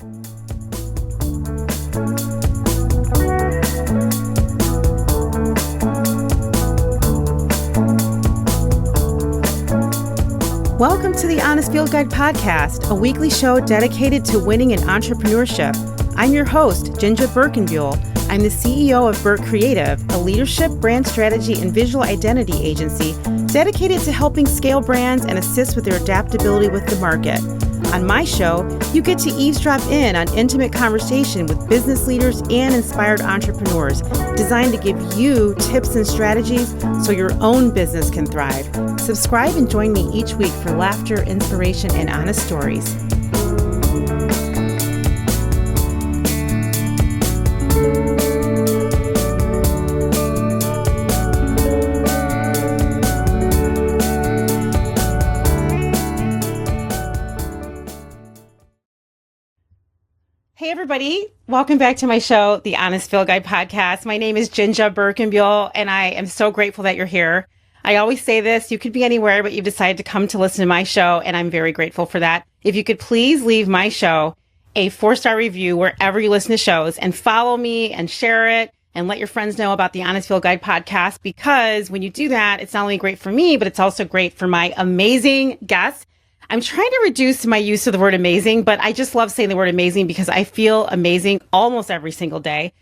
Welcome to the Honest Field Guide podcast, a weekly show dedicated to winning in entrepreneurship. I'm your host, JinJa Birkenbeuel. I'm the CEO of Birk Creative, a leadership, brand strategy, and visual identity agency dedicated to helping scale brands and assist with their adaptability with the market. On my show, you get to eavesdrop in on intimate conversation with business leaders and inspired entrepreneurs, designed to give you tips and strategies so your own business can thrive. Subscribe and join me each week for laughter, inspiration, and honest stories. Hey everybody, welcome back to my show, the Honest Field Guide podcast. My name is JinJa Birkenbeuel, and I am so grateful that you're here. I always say this, you could be anywhere, but you've decided to come to listen to my show, and I'm very grateful for that. If you could please leave my show a 4-star review wherever you listen to shows, and follow me and share it, and let your friends know about the Honest Field Guide podcast, because when you do that, it's not only great for me, but it's also great for my amazing guests. I'm trying to reduce my use of the word amazing, but I just love saying the word amazing because I feel amazing almost every single day.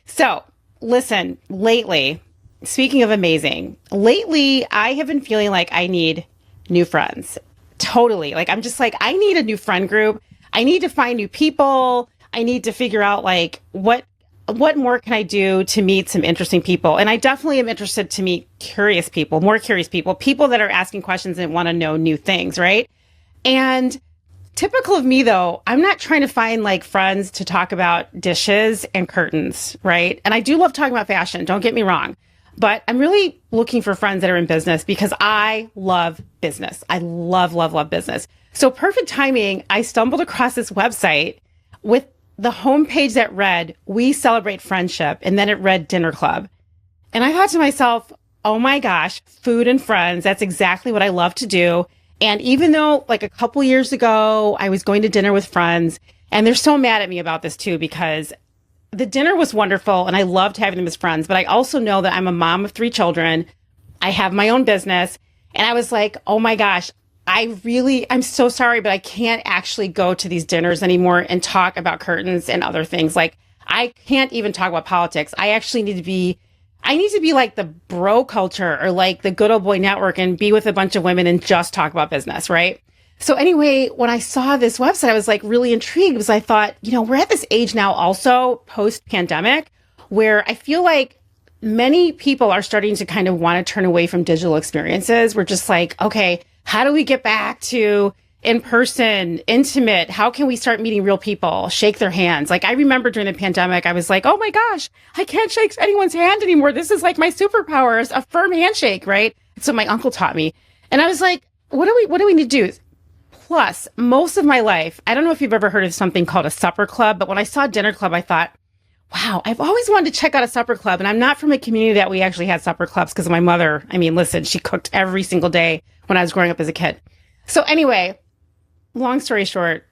So listen, lately, speaking of amazing, lately I have been feeling like I need new friends. Totally. Like, I'm just like, I need a new friend group. I need to find new people. I need to figure out like, what more can I do to meet some interesting people? And I definitely am interested to meet curious people, more curious people, people that are asking questions and want to know new things, right? And typical of me, though, I'm not trying to find like friends to talk about dishes and curtains, right? And I do love talking about fashion, don't get me wrong, but I'm really looking for friends that are in business because I love business. I love, love, love business. So perfect timing, I stumbled across this website with the homepage that read, "We celebrate friendship," and then it read dinner club. And I thought to myself, oh my gosh, food and friends, that's exactly what I love to do. And even though like a couple years ago, I was going to dinner with friends, and they're so mad at me about this too, because the dinner was wonderful and I loved having them as friends. But I also know that I'm a mom of 3 children. I have my own business. And I was like, oh my gosh, I'm so sorry, but I can't actually go to these dinners anymore and talk about curtains and other things. Like, I can't even talk about politics. I need to be like the bro culture or like the good old boy network and be with a bunch of women and just talk about business, right? So anyway, when I saw this website, I was like really intrigued because I thought, we're at this age now also post-pandemic where I feel like many people are starting to kind of want to turn away from digital experiences. We're just like, okay, how do we get back to in-person, intimate? How can we start meeting real people, shake their hands? Like, I remember during the pandemic, I was like, oh my gosh, I can't shake anyone's hand anymore. This is like my superpowers, a firm handshake, right? So my uncle taught me. And I was like, what do we need to do? Plus, most of my life, I don't know if you've ever heard of something called a supper club, but when I saw dinner club, I thought, wow, I've always wanted to check out a supper club. And I'm not from a community that we actually had supper clubs because my mother, listen, she cooked every single day when I was growing up as a kid. So anyway, long story short,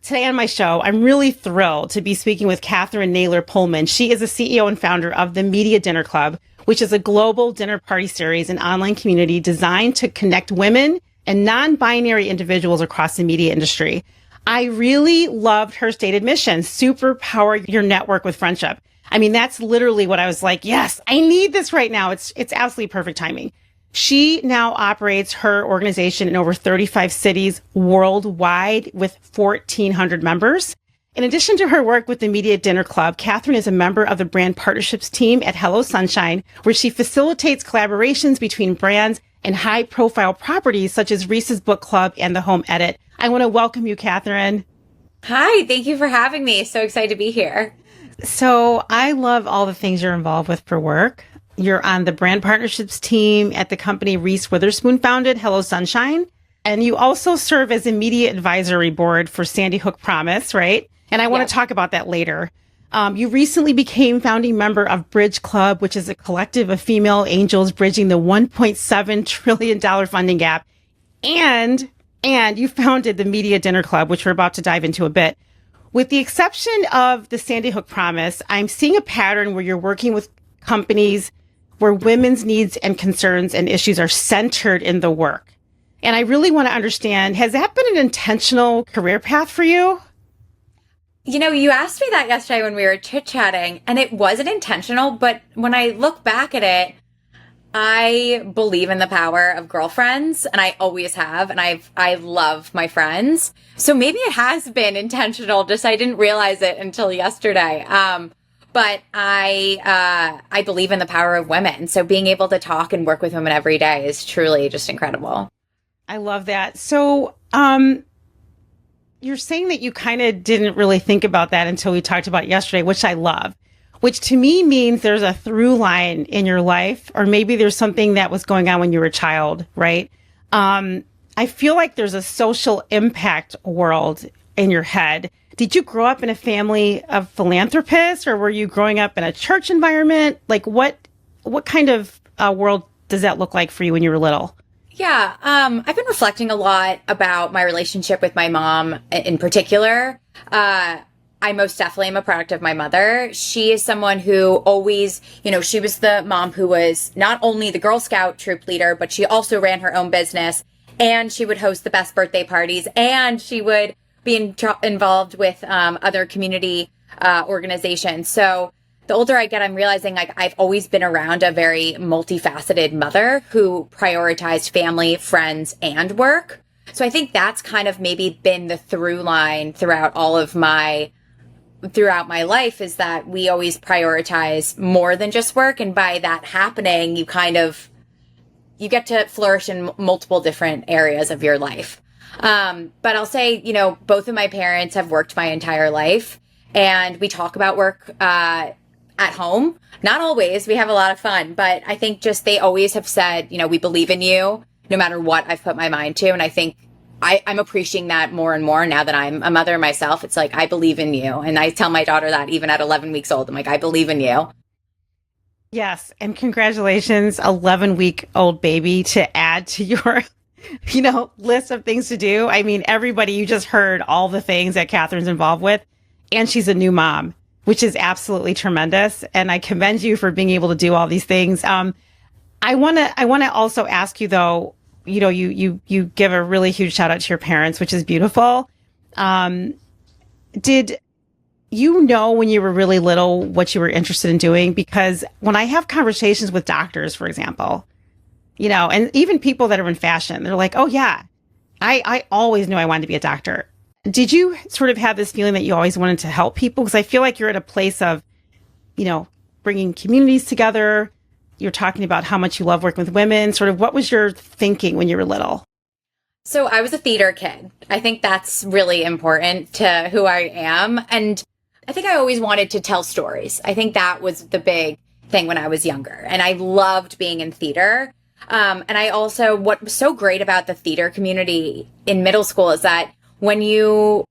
today on my show, I'm really thrilled to be speaking with Katherine Naylor Pullman. She is the CEO and founder of the Media Dinner Club, which is a global dinner party series and online community designed to connect women and non-binary individuals across the media industry. I really loved her stated mission, superpower your network with friendship. That's literally what I was like, yes, I need this right now. It's absolutely perfect timing. She now operates her organization in over 35 cities worldwide with 1,400 members. In addition to her work with the Media Dinner Club, Katherine is a member of the brand partnerships team at Hello Sunshine, where she facilitates collaborations between brands and high-profile properties such as Reese's Book Club and The Home Edit. I want to welcome you, Katherine. Hi, thank you for having me. So excited to be here. So I love all the things you're involved with for work. You're on the brand partnerships team at the company Reese Witherspoon founded, Hello Sunshine. And you also serve as a media advisory board for Sandy Hook Promise, right? And I want to talk about that later. You recently became founding member of Bridge Club, which is a collective of female angels bridging the $1.7 trillion funding gap. And you founded the Media Dinner Club, which we're about to dive into a bit. With the exception of the Sandy Hook Promise, I'm seeing a pattern where you're working with companies where women's needs and concerns and issues are centered in the work. And I really want to understand, has that been an intentional career path for you? You know, you asked me that yesterday when we were chit-chatting, and it wasn't intentional, but when I look back at it, I believe in the power of girlfriends, and I always have, and I love my friends. So maybe it has been intentional, just I didn't realize it until yesterday. But I believe in the power of women. So being able to talk and work with women every day is truly just incredible. I love that. So, you're saying that you kind of didn't really think about that until we talked about it yesterday, which I love, which to me means there's a through line in your life, or maybe there's something that was going on when you were a child, right? I feel like there's a social impact world in your head. Did you grow up in a family of philanthropists, or were you growing up in a church environment? Like what kind of world does that look like for you when you were little? Yeah, I've been reflecting a lot about my relationship with my mom in particular. I most definitely am a product of my mother. She is someone who always, she was the mom who was not only the Girl Scout troop leader, but she also ran her own business, and she would host the best birthday parties, and she would be involved with other community organizations. So the older I get, I'm realizing like I've always been around a very multifaceted mother who prioritized family, friends, and work. So I think that's kind of maybe been the through line throughout my life, is that we always prioritize more than just work. And by that happening, you get to flourish in multiple different areas of your life. But I'll say, both of my parents have worked my entire life, and we talk about work, at home. Not always. We have a lot of fun, but I think just they always have said, we believe in you no matter what I've put my mind to. And I think I'm appreciating that more and more now that I'm a mother myself. It's like, I believe in you. And I tell my daughter that even at 11 weeks old, I'm like, I believe in you. Yes. And congratulations, 11-week-old baby, to add to your, list of things to do. I mean, everybody, you just heard all the things that Katherine's involved with, and she's a new mom, which is absolutely tremendous. And I commend you for being able to do all these things. I want to also ask you though, you give a really huge shout out to your parents, which is beautiful. Did you know when you were really little what you were interested in doing? Because when I have conversations with doctors, for example, and even people that are in fashion, they're like, oh yeah, I always knew I wanted to be a doctor. Did you sort of have this feeling that you always wanted to help people? Because I feel like you're at a place of, bringing communities together. You're talking about how much you love working with women. Sort of what was your thinking when you were little? So I was a theater kid. I think that's really important to who I am. And I think I always wanted to tell stories. I think that was the big thing when I was younger. And I loved being in theater. And I also, what was so great about the theater community in middle school is that when you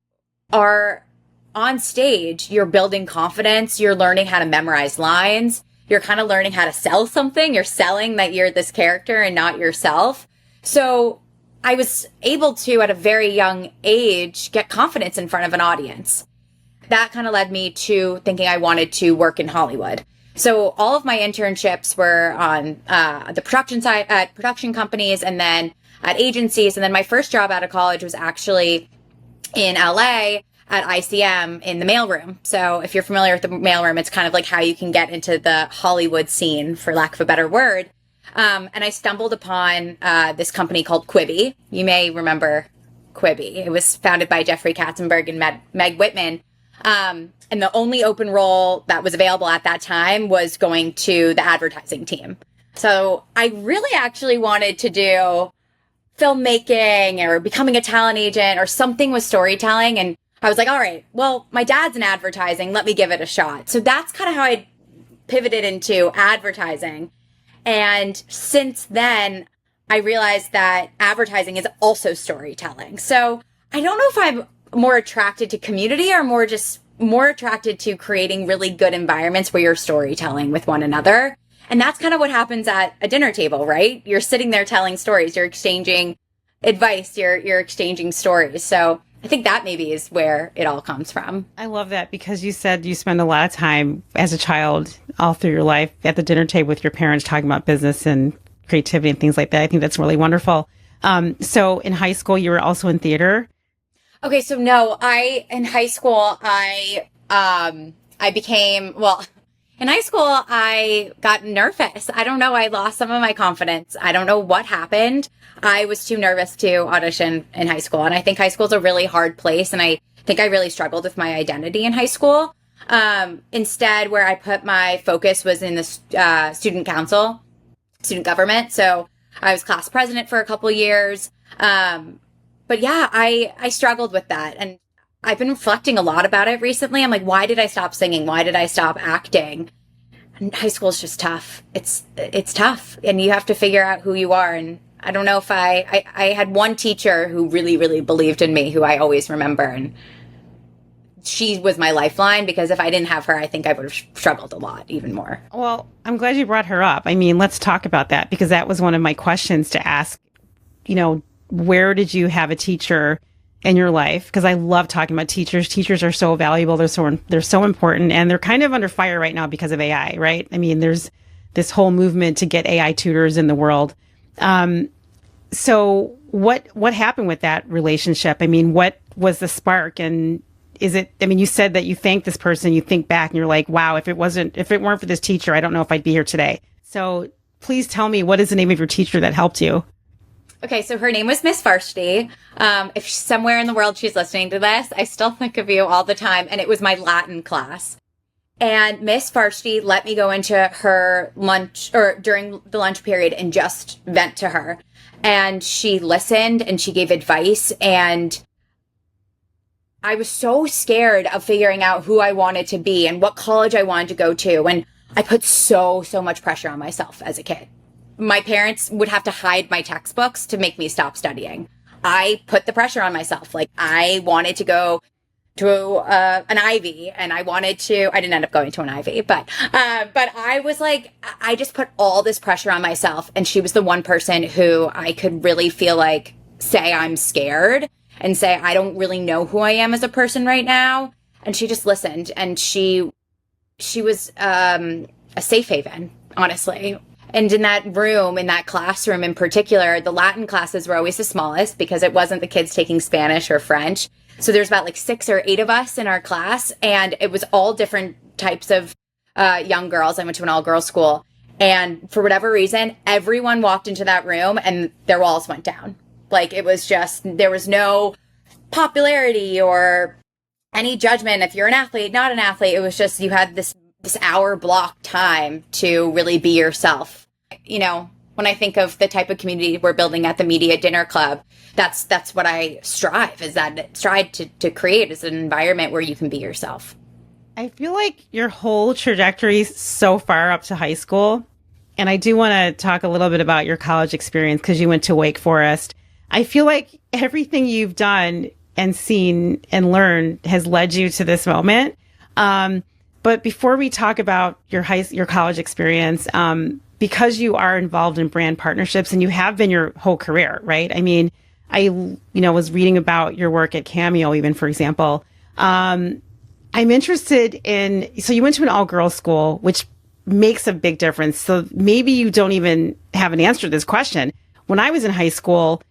are on stage, you're building confidence, you're learning how to memorize lines, you're kind of learning how to sell something, you're selling that you're this character and not yourself. So I was able to, at a very young age, get confidence in front of an audience. That kind of led me to thinking I wanted to work in Hollywood. So all of my internships were on the production side at production companies, and then at agencies. And then my first job out of college was actually in LA at ICM in the mailroom. So if you're familiar with the mailroom, it's kind of like how you can get into the Hollywood scene, for lack of a better word. And I stumbled upon this company called Quibi. You may remember Quibi. It was founded by Jeffrey Katzenberg and Meg Whitman. And the only open role that was available at that time was going to the advertising team. So I really actually wanted to do filmmaking or becoming a talent agent or something with storytelling. And I was like, all right, well, my dad's in advertising. Let me give it a shot. So that's kind of how I pivoted into advertising. And since then, I realized that advertising is also storytelling. So I don't know if I'm more attracted to community or more attracted to creating really good environments where you're storytelling with one another. And that's kind of what happens at a dinner table, right? You're sitting there telling stories, you're exchanging advice, you're exchanging stories. So I think that maybe is where it all comes from. I love that because you said you spend a lot of time as a child all through your life at the dinner table with your parents talking about business and creativity and things like that. I think that's really wonderful. So in high school, you were also in theater. Okay, so no, in high school I became, well, in high school I got nervous. I don't know, I lost some of my confidence. I don't know what happened. I was too nervous to audition in high school, and I think high school is a really hard place, and I think I really struggled with my identity in high school. Instead, where I put my focus was in the student council, student government. So I was class president for a couple years. But yeah, I struggled with that. And I've been reflecting a lot about it recently. I'm like, why did I stop singing? Why did I stop acting? And high school is just tough. It's tough. And you have to figure out who you are. And I don't know if I had one teacher who really, really believed in me, who I always remember. And she was my lifeline, because if I didn't have her, I think I would have struggled a lot, even more. Well, I'm glad you brought her up. I mean, let's talk about that, because that was one of my questions to ask. You know, where did you have a teacher in your life? Because I love talking about teachers. Teachers are so valuable. They're so important, and they're kind of under fire right now because of AI, right? I mean, there's this whole movement to get AI tutors in the world. So what happened with that relationship? I mean, what was the spark? And is it, I mean, you said that you thank this person, you think back and you're like, wow, if it weren't for this teacher, I don't know if I'd be here today. So please tell me, what is the name of your teacher that helped you? Okay, so her name was Miss Varsity. If somewhere in the world she's listening to this, I still think of you all the time. And it was my Latin class. And Miss Varsity let me go into her lunch, or during the lunch period, and just vent to her. And she listened and she gave advice. And I was so scared of figuring out who I wanted to be and what college I wanted to go to. And I put so much pressure on myself as a kid. My parents would have to hide my textbooks to make me stop studying. I put the pressure on myself. Like, I wanted to go to an Ivy, and I didn't end up going to an Ivy, but I was like, I just put all this pressure on myself. And she was the one person who I could really feel like say I'm scared and say, I don't really know who I am as a person right now. And she just listened, and she was a safe haven, honestly. And in that room, in that classroom in particular, the Latin classes were always the smallest because it wasn't the kids taking Spanish or French. So there's about like 6 or 8 of us in our class, and it was all different types of young girls. I went to an all-girls school. And for whatever reason, everyone walked into that room and their walls went down. Like, it was just, there was no popularity or any judgment if you're an athlete, not an athlete. It was just, you had this hour block time to really be yourself. You know, when I think of the type of community we're building at the Media Dinner Club, that's what I strive to create, is an environment where you can be yourself. I feel like your whole trajectory is so far up to high school. And I do want to talk a little bit about your college experience, because you went to Wake Forest. I feel like everything you've done and seen and learned has led you to this moment. But before we talk about your college experience, because you are involved in brand partnerships, and you have been your whole career, right? I mean, I was reading about your work at Cameo, even, for example. I'm interested in, so you went to an all-girls school, which makes a big difference. So maybe you don't even have an answer to this question. When I was in high school,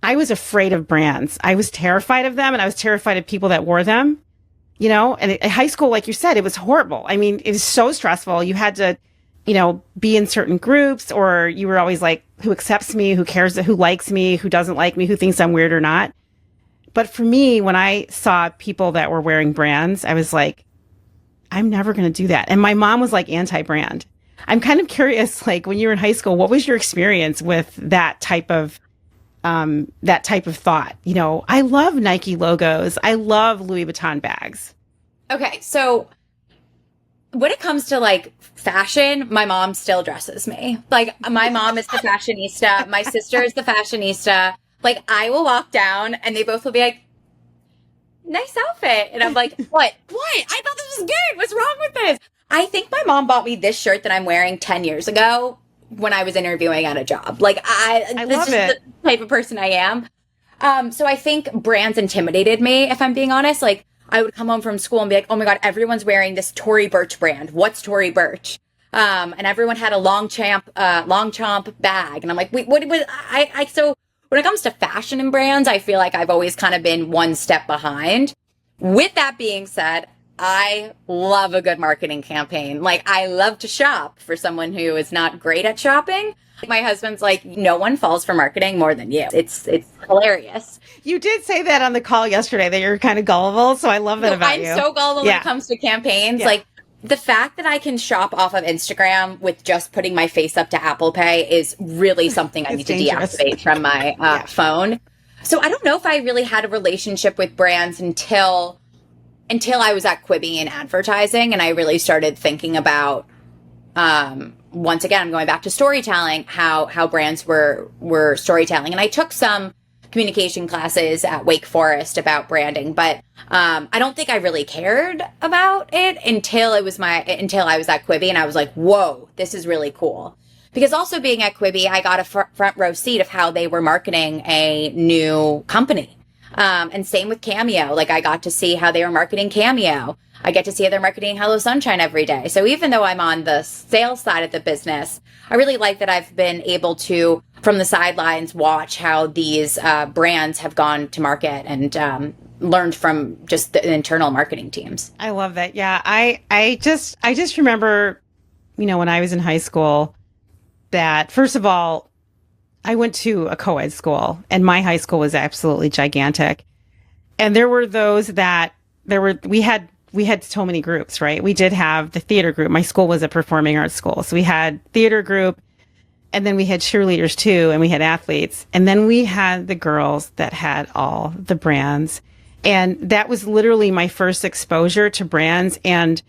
I was afraid of brands. I was terrified of them, and I was terrified of people that wore them, and at high school, like you said, it was horrible. I mean, it was so stressful. You had to, be in certain groups, or you were always like, who accepts me, who cares, who likes me, who doesn't like me, who thinks I'm weird or not. But for me, when I saw people that were wearing brands, I was like, I'm never going to do that. And my mom was like anti-brand. I'm kind of curious, like, when you were in high school, what was your experience with that type of thought? I love Nike logos. I love Louis Vuitton bags. Okay, so when it comes to like fashion, my mom still dresses me. Like, my mom is the fashionista. My sister is the fashionista. Like, I will walk down and they both will be like, nice outfit. And I'm like, what? I thought this was good. What's wrong with this? I think my mom bought me this shirt that I'm wearing 10 years ago when I was interviewing at a job. Like, I this love is it. the type of person I am. So I think brands intimidated me, if I'm being honest. Like, I would come home from school and be like, oh my God, everyone's wearing this Tory Burch brand. What's Tory Burch? And everyone had a long chomp bag. And I'm like, wait, what was so when it comes to fashion and brands, I feel like I've always kind of been one step behind. With that being said, I love a good marketing campaign. Like, I love to shop for someone who is not great at shopping. My husband's like, no one falls for marketing more than you. It's hilarious. You did say that on the call yesterday, that you're kind of gullible. So I love that about you. I'm so gullible when it comes to campaigns. Yeah. Like, the fact that I can shop off of Instagram with just putting my face up to Apple Pay is really something I need dangerous. To deactivate from my phone. So I don't know if I really had a relationship with brands until I was at Quibi in advertising, and I really started thinking about, once again, I'm going back to storytelling, how brands were storytelling. And I took some communication classes at Wake Forest about branding, but I don't think I really cared about it until I was at Quibi, and I was like, whoa, this is really cool. Because also being at Quibi, I got a front row seat of how they were marketing a new company. And same with Cameo. Like, I got to see how they were marketing Cameo. I get to see how they're marketing Hello Sunshine every day. So even though I'm on the sales side of the business, I really like that I've been able to, from the sidelines, watch how these brands have gone to market and learned from just the internal marketing teams. I love that. Yeah, I just remember, when I was in high school, that first of all, I went to a co-ed school, and my high school was absolutely gigantic. And there were those that we had so many groups, right? We did have the theater group. My school was a performing arts school. So we had theater group, and then we had cheerleaders too, and we had athletes. And then we had the girls that had all the brands. And that was literally my first exposure to brands. And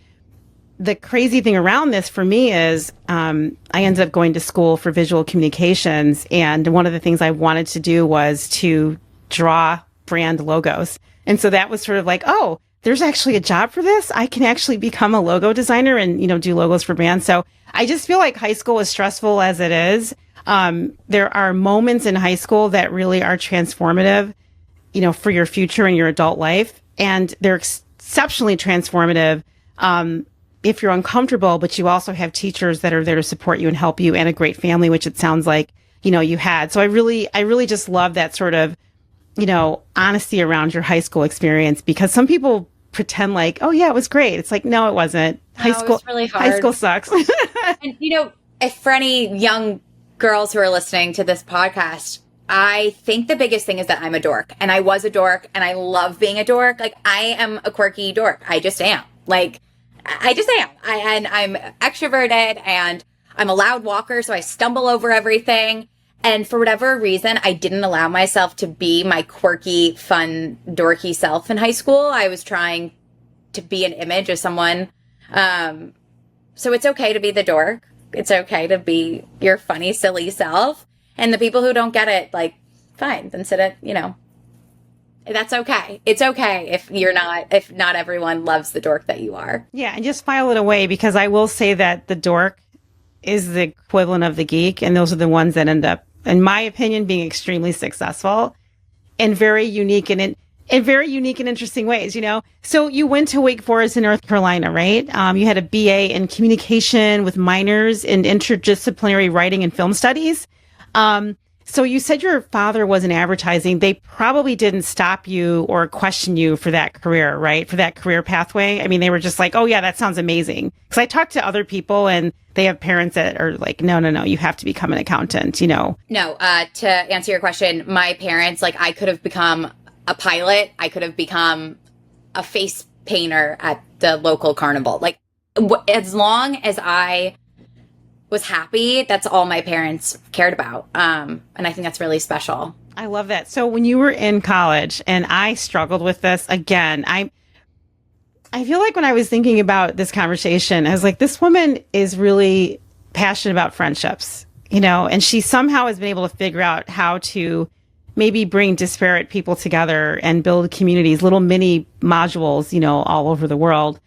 the crazy thing around this for me is I ended up going to school for visual communications. And one of the things I wanted to do was to draw brand logos. And so that was sort of like, oh, there's actually a job for this. I can actually become a logo designer and, do logos for brands. So I just feel like high school, as stressful as it is, there are moments in high school that really are transformative, for your future and your adult life. And they're exceptionally transformative if you're uncomfortable, but you also have teachers that are there to support you and help you, and a great family, which it sounds like, you had. So I really just love that sort of, honesty around your high school experience, because some people pretend like, oh yeah, it was great. It's like, no, it wasn't. High school, it was really hard. High school sucks. And if for any young girls who are listening to this podcast, I think the biggest thing is that I'm a dork, and I was a dork, and I love being a dork. Like, I am a quirky dork. I just am. Like, I just am. And I'm extroverted, and I'm a loud walker, so I stumble over everything. And for whatever reason, I didn't allow myself to be my quirky, fun, dorky self in high school. I was trying to be an image of someone. So it's okay to be the dork. It's okay to be your funny, silly self. And the people who don't get it, like, fine, then sit at, that's okay. It's okay if not everyone loves the dork that you are. Yeah, and just file it away, because I will say that the dork is the equivalent of the geek, and those are the ones that end up, in my opinion, being extremely successful and very unique and in very unique and interesting ways, So you went to Wake Forest in North Carolina, right? You had a BA in communication with minors in interdisciplinary writing and film studies. So you said your father was in advertising. They probably didn't stop you or question you for that career, right? For that career pathway. I mean, they were just like, oh yeah, that sounds amazing. Because I talked to other people, and they have parents that are like, no, you have to become an accountant, No, to answer your question, my parents, like, I could have become a pilot. I could have become a face painter at the local carnival. Like, as long as I was happy, that's all my parents cared about. And I think that's really special. I love that. So when you were in college, and I struggled with this again, I feel like when I was thinking about this conversation, I was like, this woman is really passionate about friendships, and she somehow has been able to figure out how to maybe bring disparate people together and build communities, little mini modules, all over the world.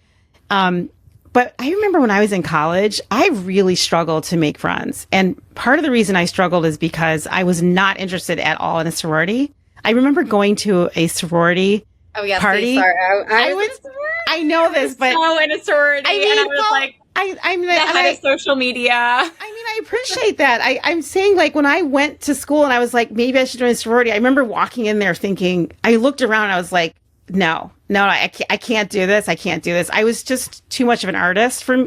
But I remember when I was in college, I really struggled to make friends. And part of the reason I struggled is because I was not interested at all in a sorority. I remember going to a sorority Oh yeah, party. sorry. I I was was, in a sorority. I know this, but So in a sorority, I mean, and I was well, like I'm the head of social media. I mean, I appreciate that. I'm saying, like, when I went to school and I was like, maybe I should join a sorority, I remember walking in there thinking, I looked around and I was like, no, I can't do this. I can't do this. I was just too much of an artist for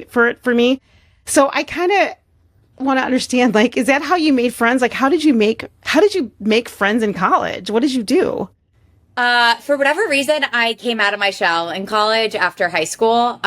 me. So I kind of want to understand, like, is that how you made friends? Like, how did you make friends in college? What did you do? For whatever reason, I came out of my shell in college after high school.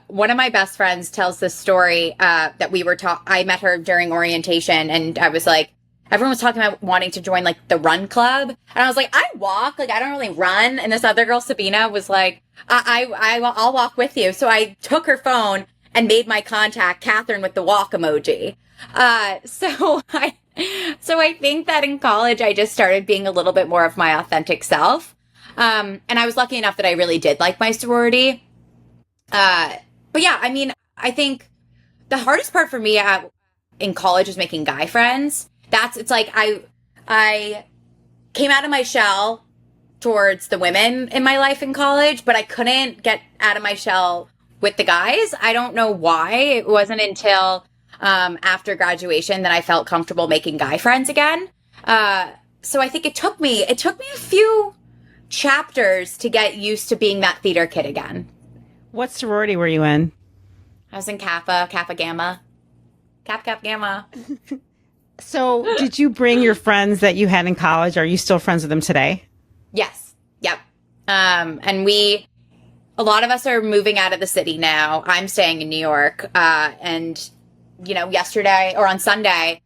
One of my best friends tells this story that I met her during orientation, and I was like, everyone was talking about wanting to join like the run club, and I was like, I walk, like I don't really run. And this other girl, Sabina, was like, I'll walk with you. So I took her phone and made my contact Catherine with the walk emoji. So I think that in college I just started being a little bit more of my authentic self. And I was lucky enough that I really did like my sorority. But yeah, I mean, I think the hardest part for me in college was making guy friends. It's like I came out of my shell towards the women in my life in college, but I couldn't get out of my shell with the guys. I don't know why. It wasn't until after graduation that I felt comfortable making guy friends again. So I think it took me a few chapters to get used to being that theater kid again. What sorority were you in? I was in Kappa Gamma. Kappa Gamma. So did you bring your friends that you had in college? Are you still friends with them today? Yes. Yep. And a lot of us are moving out of the city now. I'm staying in New York. And, yesterday or on Sunday,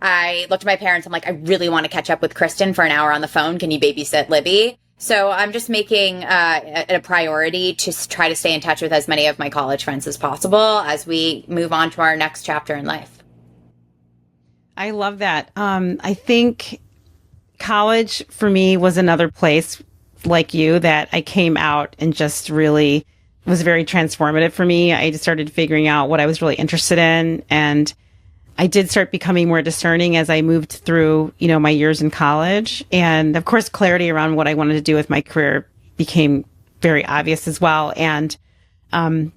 I looked at my parents. I'm like, I really want to catch up with Kristen for an hour on the phone. Can you babysit Libby? So I'm just making a priority to try to stay in touch with as many of my college friends as possible as we move on to our next chapter in life. I love that. I think college for me was another place like you that I came out and just really was very transformative for me. I just started figuring out what I was really interested in, and I did start becoming more discerning as I moved through, my years in college. And of course, clarity around what I wanted to do with my career became very obvious as well. And, I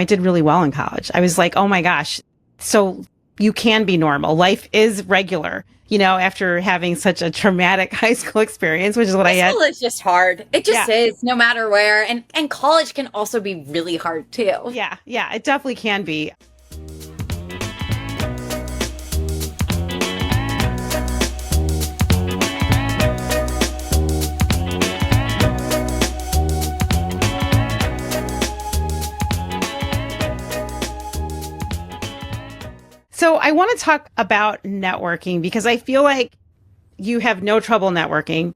did really well in college. I was like, oh my gosh, so you can be normal. Life is regular, after having such a traumatic high school experience, which is what I had. High school is just hard. It just is, no matter where. And college can also be really hard too. Yeah, it definitely can be. So I want to talk about networking because I feel like you have no trouble networking.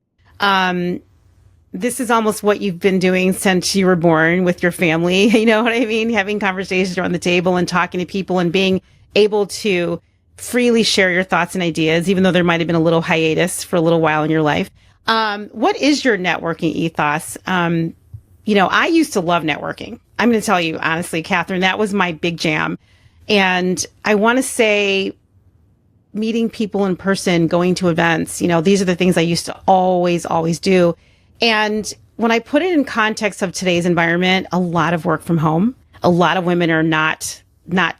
This is almost what you've been doing since you were born with your family. You know what I mean? Having conversations around the table and talking to people and being able to freely share your thoughts and ideas, even though there might have been a little hiatus for a little while in your life. What is your networking ethos? I used to love networking. I'm going to tell you honestly, Catherine, that was my big jam. And I want to say meeting people in person, going to events, these are the things I used to always do. And when I put it in context of today's environment, a lot of work from home, a lot of women are not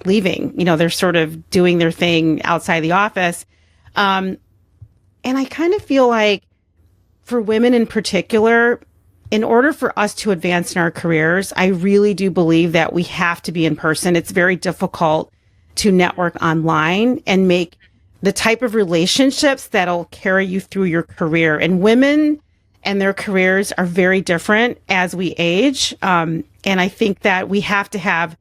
leaving, they're sort of doing their thing outside the office. And I kind of feel like for women in particular, in order for us to advance in our careers, I really do believe that we have to be in person. It's very difficult to network online and make the type of relationships that'll carry you through your career. And women and their careers are very different as we age. And I think that we have to have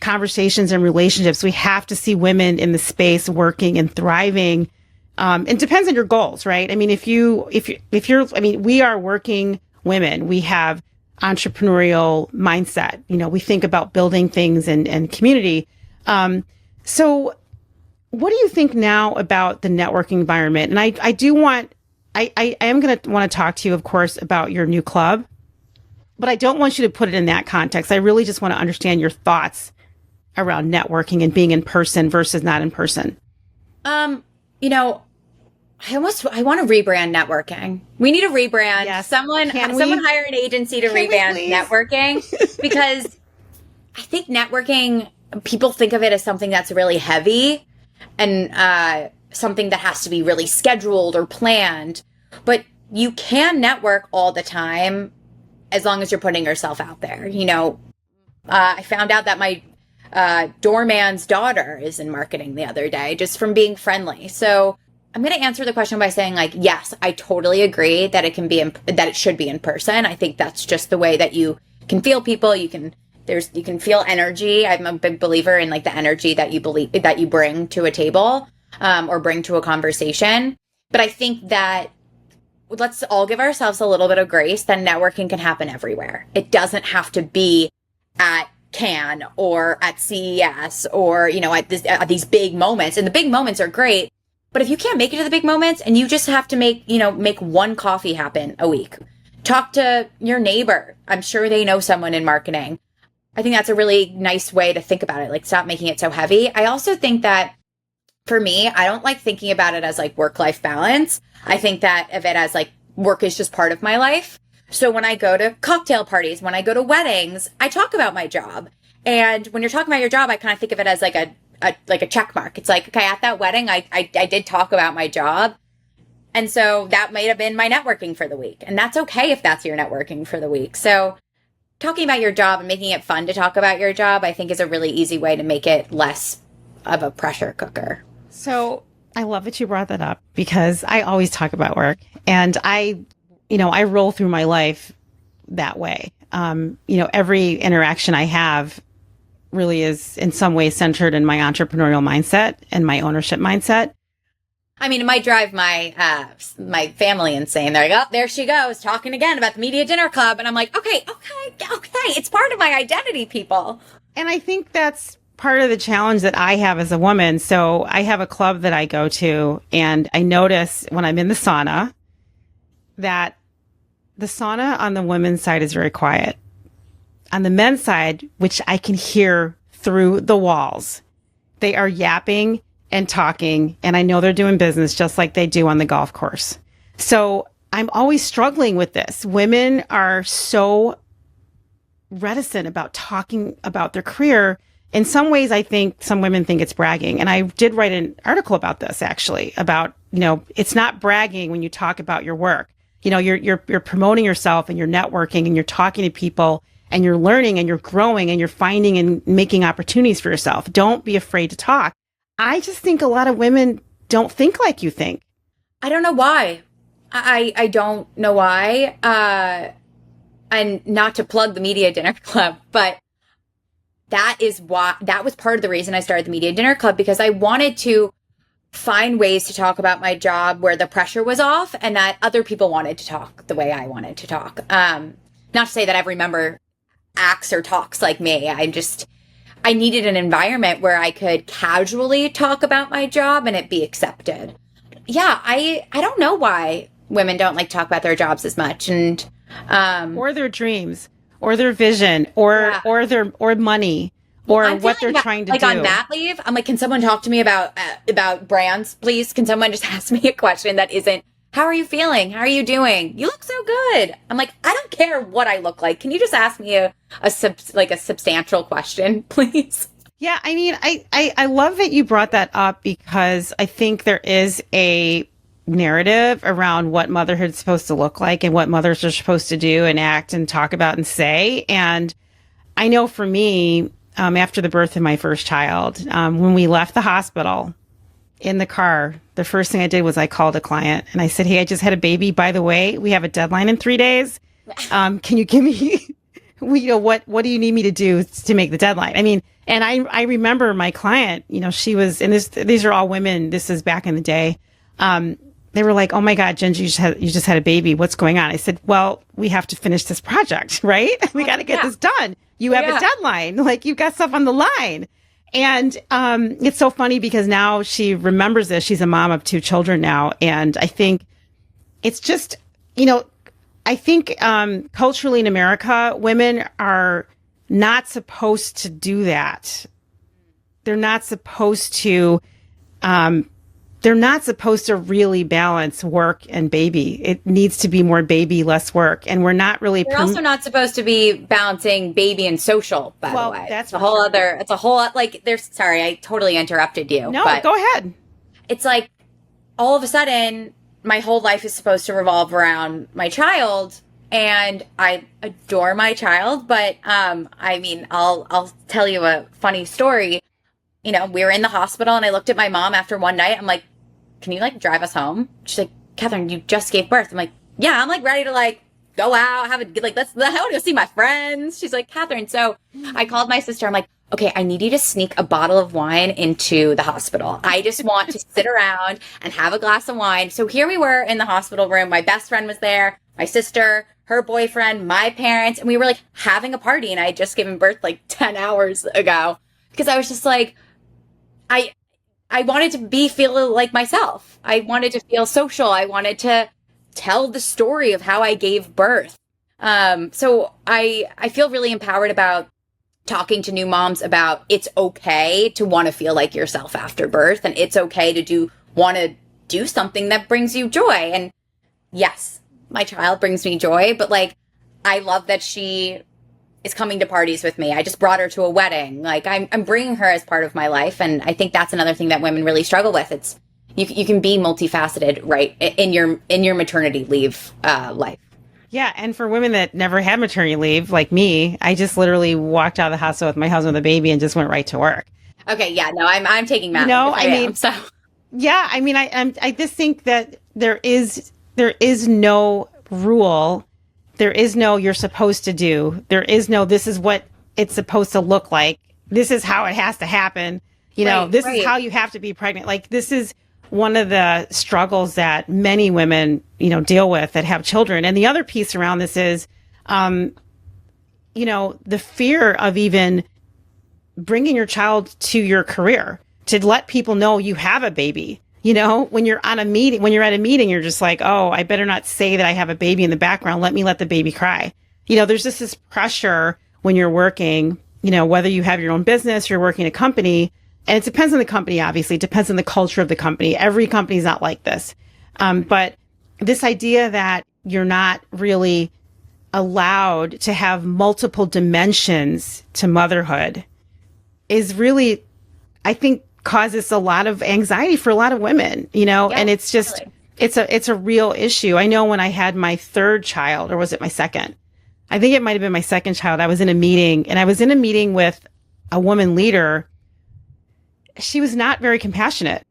conversations and relationships. We have to see women in the space working and thriving. It depends on your goals, right? I mean, if you're, we are working women. We have entrepreneurial mindset. We think about building things and community. So what do you think now about the networking environment? And I am going to want to talk to you, of course, about your new club, but I don't want you to put it in that context. I really just want to understand your thoughts around networking and being in person versus not in person. I want to rebrand networking. We need a rebrand. Yes. Someone hire an agency to rebrand networking because I think networking, people think of it as something that's really heavy and something that has to be really scheduled or planned. But you can network all the time as long as you're putting yourself out there. I found out that my doorman's daughter is in marketing the other day just from being friendly. So I'm going to answer the question by saying, like, yes, I totally agree that that it should be in person. I think that's just the way that you can feel people. You can feel energy. I'm a big believer in like the energy that you bring to a table, or bring to a conversation. But I think that let's all give ourselves a little bit of grace that networking can happen everywhere. It doesn't have to be at Cannes or at CES or, at these big moments. And the big moments are great. But if you can't make it to the big moments and you just have to make one coffee happen a week, talk to your neighbor. I'm sure they know someone in marketing. I think that's a really nice way to think about it. Like, stop making it so heavy. I also think that for me, I don't like thinking about it as like work-life balance. I think that of it as like work is just part of my life. So when I go to cocktail parties, when I go to weddings, I talk about my job. And when you're talking about your job, I kind of think of it as like a check mark. It's like, okay, at that wedding, I did talk about my job. And so that might have been my networking for the week. And that's okay if that's your networking for the week. So talking about your job and making it fun to talk about your job, I think is a really easy way to make it less of a pressure cooker. So I love that you brought that up because I always talk about work and I roll through my life that way. Every interaction I have really is in some way centered in my entrepreneurial mindset and my ownership mindset. I mean, it might drive my family insane. They're like, oh, there she goes, talking again about the Media Dinner Club. And I'm like, okay. It's part of my identity, people. And I think that's part of the challenge that I have as a woman. So I have a club that I go to, and I notice when I'm in the sauna that the sauna on the women's side is very quiet. On the men's side, which I can hear through the walls, they are yapping and talking, and I know they're doing business just like they do on the golf course. So I'm always struggling with this. Women are so reticent about talking about their career. In some ways, I think some women think it's bragging. And I did write an article about this, actually, about, it's not bragging when you talk about your work. You're promoting yourself and you're networking and you're talking to people and you're learning and you're growing and you're finding and making opportunities for yourself. Don't be afraid to talk. I just think a lot of women don't think like you think. I don't know why. I don't know why. And not to plug the Media Dinner Club, but that was part of the reason I started the Media Dinner Club, because I wanted to find ways to talk about my job where the pressure was off and that other people wanted to talk the way I wanted to talk. Not to say that every member acts or talks like me. I needed an environment where I could casually talk about my job and it be accepted. Yeah, I don't know why women don't like to talk about their jobs as much, and or their dreams, or their vision, or money, or what they're trying to do. Like on mat leave, I'm like, can someone talk to me about brands, please? Can someone just ask me a question that isn't, how are you feeling? How are you doing? You look so good. I'm like, I don't care what I look like. Can you just ask me a substantial question, please? Yeah, I mean, I love that you brought that up, because I think there is a narrative around what motherhood is supposed to look like and what mothers are supposed to do and act and talk about and say. And I know for me, after the birth of my first child, when we left the hospital in the car, the first thing I did was I called a client and I said, hey, I just had a baby. By the way, we have a deadline in 3 days. Can you give me, what do you need me to do to make the deadline? I mean, and I remember my client, she was, and these are all women. This is back in the day. They were like, oh my God, JinJa, you just had a baby. What's going on? I said, well, we have to finish this project, right? We got to get this done. You have a deadline. Like, you've got stuff on the line. And it's so funny because now she remembers this. She's a mom of 2 children now. And I think it's just, I think culturally in America, women are not supposed to do that. They're not supposed to they're not supposed to really balance work and baby. It needs to be more baby, less work. And we're not really. They're also not supposed to be balancing baby and social, by the way. That's a whole other, it's a whole, like, sorry, I totally interrupted you. No, but go ahead. It's like, all of a sudden, my whole life is supposed to revolve around my child. And I adore my child, but, I mean, I'll tell you a funny story. You know, we were in the hospital and I looked at my mom after one night. I'm like, can you like drive us home? She's like, Katherine, you just gave birth. I'm like, yeah, I'm like ready to like go out, have a, like, I want to go see my friends. She's like, Katherine. So I called my sister. I'm like, okay, I need you to sneak a bottle of wine into the hospital. I just want to sit around and have a glass of wine. So here we were in the hospital room. My best friend was there, my sister, her boyfriend, my parents, and we were like having a party. And I had just given birth like 10 hours ago because I was just like, I wanted to feel like myself. I wanted to feel social. I wanted to tell the story of how I gave birth. So I feel really empowered about talking to new moms about it's okay to want to feel like yourself after birth, and it's okay to want to do something that brings you joy. And yes, my child brings me joy, but like, I love that she is coming to parties with me. I just brought her to a wedding. Like I'm bringing her as part of my life. And I think that's another thing that women really struggle with. It's, you can be multifaceted, right? In your maternity leave, life. Yeah. And for women that never had maternity leave, like me, I just literally walked out of the hospital with my husband with a baby and just went right to work. Okay. Yeah. No, I'm taking that. No, I mean, so yeah, I mean, I just think that there is no rule. There is no you're supposed to do. There is no this is what it's supposed to look like. This is how it has to happen. You know, this is how you have to be pregnant. Like, this is one of the struggles that many women, you know, deal with that have children. And the other piece around this is, you know, the fear of even bringing your child to your career, to let people know you have a baby. You know, when you're at a meeting, you're just like, oh, I better not say that I have a baby in the background. Let me let the baby cry. You know, there's just this pressure when you're working, you know, whether you have your own business, you're working a company, and it depends on the company, obviously. It depends on the culture of the company. Every company is not like this. But this idea that you're not really allowed to have multiple dimensions to motherhood is really, I think, causes a lot of anxiety for a lot of women, you know, and it's just, totally. It's a real issue. I know when I had my third child, or was it my second? I think it might've been my second child. I was in a meeting with a woman leader. She was not very compassionate.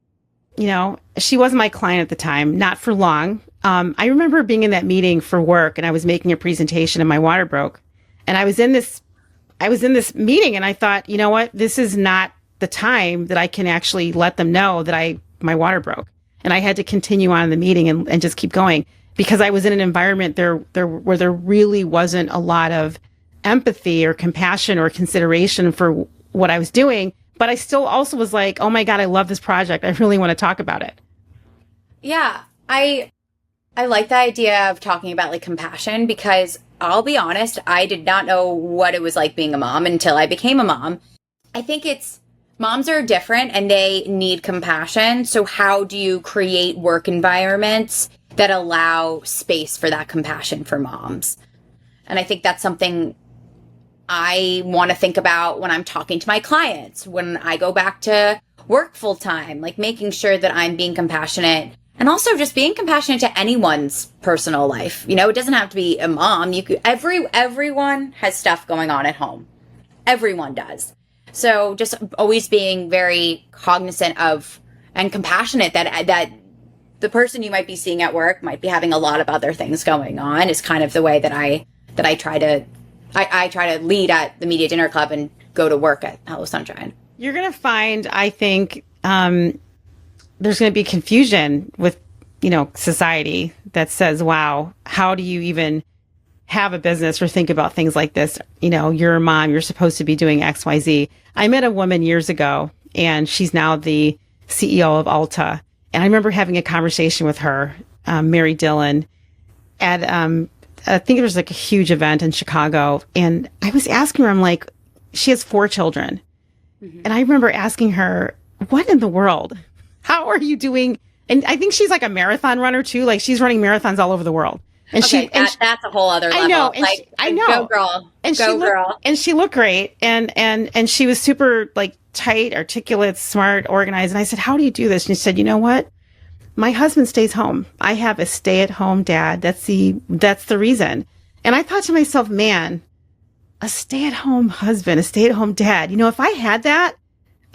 You know, she was my client at the time, not for long. I remember being in that meeting for work, and I was making a presentation and my water broke. And I was in this meeting, and I thought, you know what, this is not the time that I can actually let them know that my water broke. And I had to continue on in the meeting and just keep going, because I was in an environment where there really wasn't a lot of empathy or compassion or consideration for what I was doing. But I still also was like, oh my God, I love this project. I really want to talk about it. Yeah. I like the idea of talking about like compassion, because I'll be honest, I did not know what it was like being a mom until I became a mom. I think moms are different and they need compassion. So how do you create work environments that allow space for that compassion for moms? And I think that's something I want to think about when I'm talking to my clients, when I go back to work full time, like making sure that I'm being compassionate, and also just being compassionate to anyone's personal life. You know, it doesn't have to be a mom. Everyone has stuff going on at home. Everyone does. So just always being very cognizant of and compassionate that the person you might be seeing at work might be having a lot of other things going on is kind of the way that I try to lead at the Media Dinner Club and go to work at Hello Sunshine. You're going to find, I think, there's going to be confusion with, you know, society that says, wow, how do you even have a business or think about things like this? You know, you're a mom, you're supposed to be doing X, Y, Z. I met a woman years ago, and she's now the CEO of Ulta. And I remember having a conversation with her, Mary Dillon, at, I think it was like a huge event in Chicago. And I was asking her, I'm like, she has 4 children. Mm-hmm. And I remember asking her, what in the world? How are you doing? And I think she's like a marathon runner too. Like she's running marathons all over the world. And okay, that's a whole other level. I know. I know. Go girl. And girl. And she looked great. And she was super like tight, articulate, smart, organized. And I said, how do you do this? And she said, you know what? My husband stays home. I have a stay-at-home dad. That's the reason. And I thought to myself, man, a stay-at-home husband, a stay-at-home dad. You know, if I had that,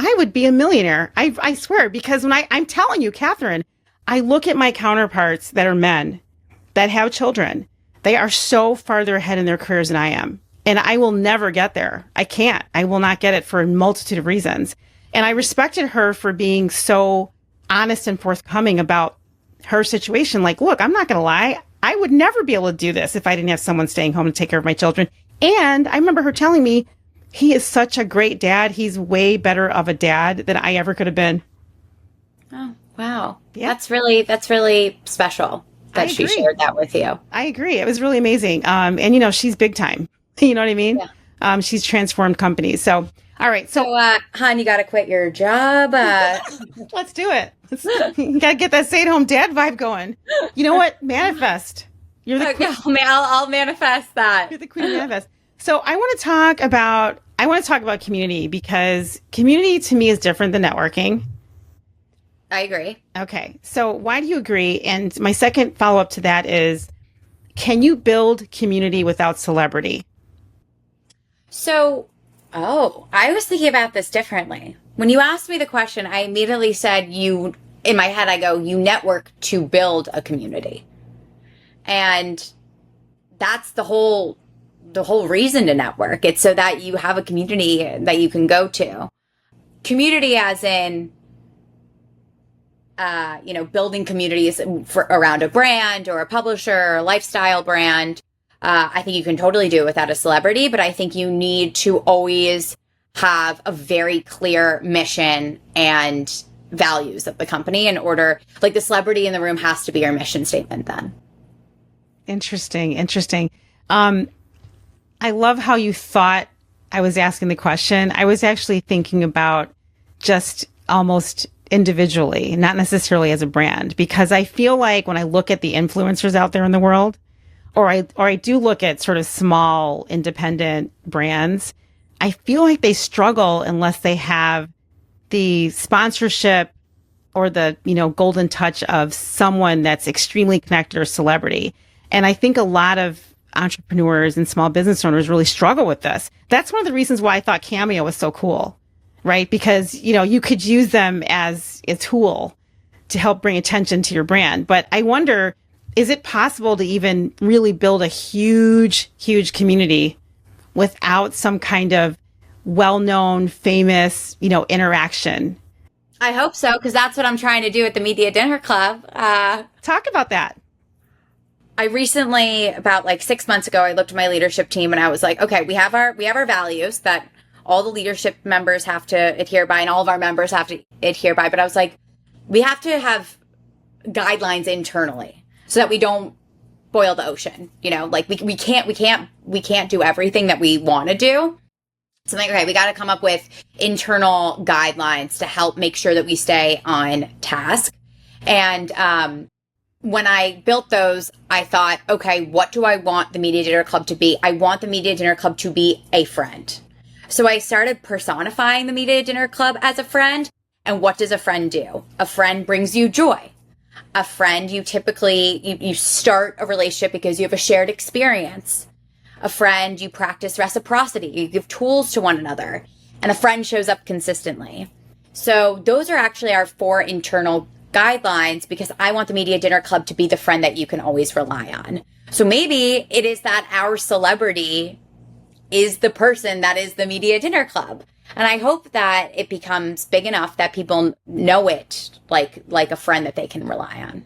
I would be a millionaire. I swear, because when I'm telling you, Katherine, I look at my counterparts that are men that have children. They are so farther ahead in their careers than I am. And I will never get there. I can't. I will not get it for a multitude of reasons. And I respected her for being so honest and forthcoming about her situation. Like, look, I'm not going to lie. I would never be able to do this if I didn't have someone staying home to take care of my children. And I remember her telling me, he is such a great dad. He's way better of a dad than I ever could have been. Oh, wow. Yeah. That's really special that she shared that with you. I agree. It was really amazing. And, you know, she's big time. You know what I mean? Yeah. She's transformed companies. So, all right. So, hon, you got to quit your job. Let's do it. You got to get that stay-at-home dad vibe going. You know what? Manifest. You're the queen. I'll manifest that. You're the queen of manifest. So I want to talk about community, because community to me is different than networking. I agree. Okay. So why do you agree? And my second follow-up to that is, can you build community without celebrity? So, I was thinking about this differently. When you asked me the question, I immediately said in my head, I go, you network to build a community. And that's the whole reason to network. It's so that you have a community that you can go to. Community as in, building communities around a brand or a publisher or a lifestyle brand. I think you can totally do it without a celebrity, but I think you need to always have a very clear mission and values of the company in order, like the celebrity in the room has to be your mission statement then. Interesting. I love how you thought I was asking the question. I was actually thinking about just almost individually, not necessarily as a brand, because I feel like when I look at the influencers out there in the world, or I do look at sort of small independent brands, I feel like they struggle unless they have the sponsorship or the, golden touch of someone that's extremely connected or celebrity. And I think a lot of entrepreneurs and small business owners really struggle with this. That's one of the reasons why I thought Cameo was so cool, right? Because, you could use them as a tool to help bring attention to your brand. But I wonder, is it possible to even really build a huge, huge community without some kind of well-known, famous, interaction? I hope so, because that's what I'm trying to do at the Media Dinner Club. Talk about that. I recently, about like 6 months ago, I looked at my leadership team and I was like, okay, we have our values that all the leadership members have to adhere by and all of our members have to adhere by. But I was like, we have to have guidelines internally so that we don't boil the ocean. Like we can't do everything that we want to do. So I'm like, okay, we got to come up with internal guidelines to help make sure that we stay on task. And, when I built those, I thought, okay, what do I want the Media Dinner Club to be? I want the Media Dinner Club to be a friend. So I started personifying the Media Dinner Club as a friend. And what does a friend do? A friend brings you joy. A friend, you typically, you start a relationship because you have a shared experience. A friend, you practice reciprocity. You give tools to one another. And a friend shows up consistently. So those are actually our 4 internal guidelines, because I want the Media Dinner Club to be the friend that you can always rely on. So maybe it is that our celebrity is the person that is the Media Dinner Club. And I hope that it becomes big enough that people know it like a friend that they can rely on.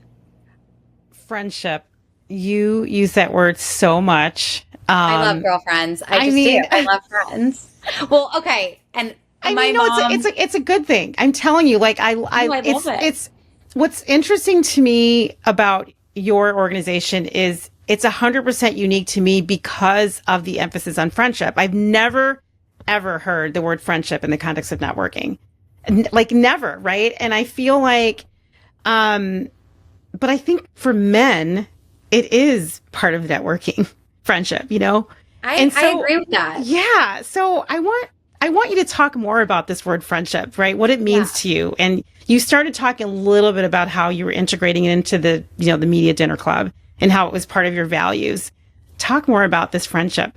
Friendship. You use that word so much. I love girlfriends. I love friends. Well, okay. And it's a good thing. I'm telling you, like, I love it. It's what's interesting to me about your organization is it's 100% unique to me because of the emphasis on friendship. I've never, ever heard the word friendship in the context of networking. like never, right? And I feel like, but I think for men, it is part of networking, friendship, you know? I And so, agree with that. yeah. So I want you to talk more about this word friendship, right? What it means to you. And you started talking a little bit about how you were integrating it into the, you know, the media dinner club and how it was part of your values. Talk more about this friendship.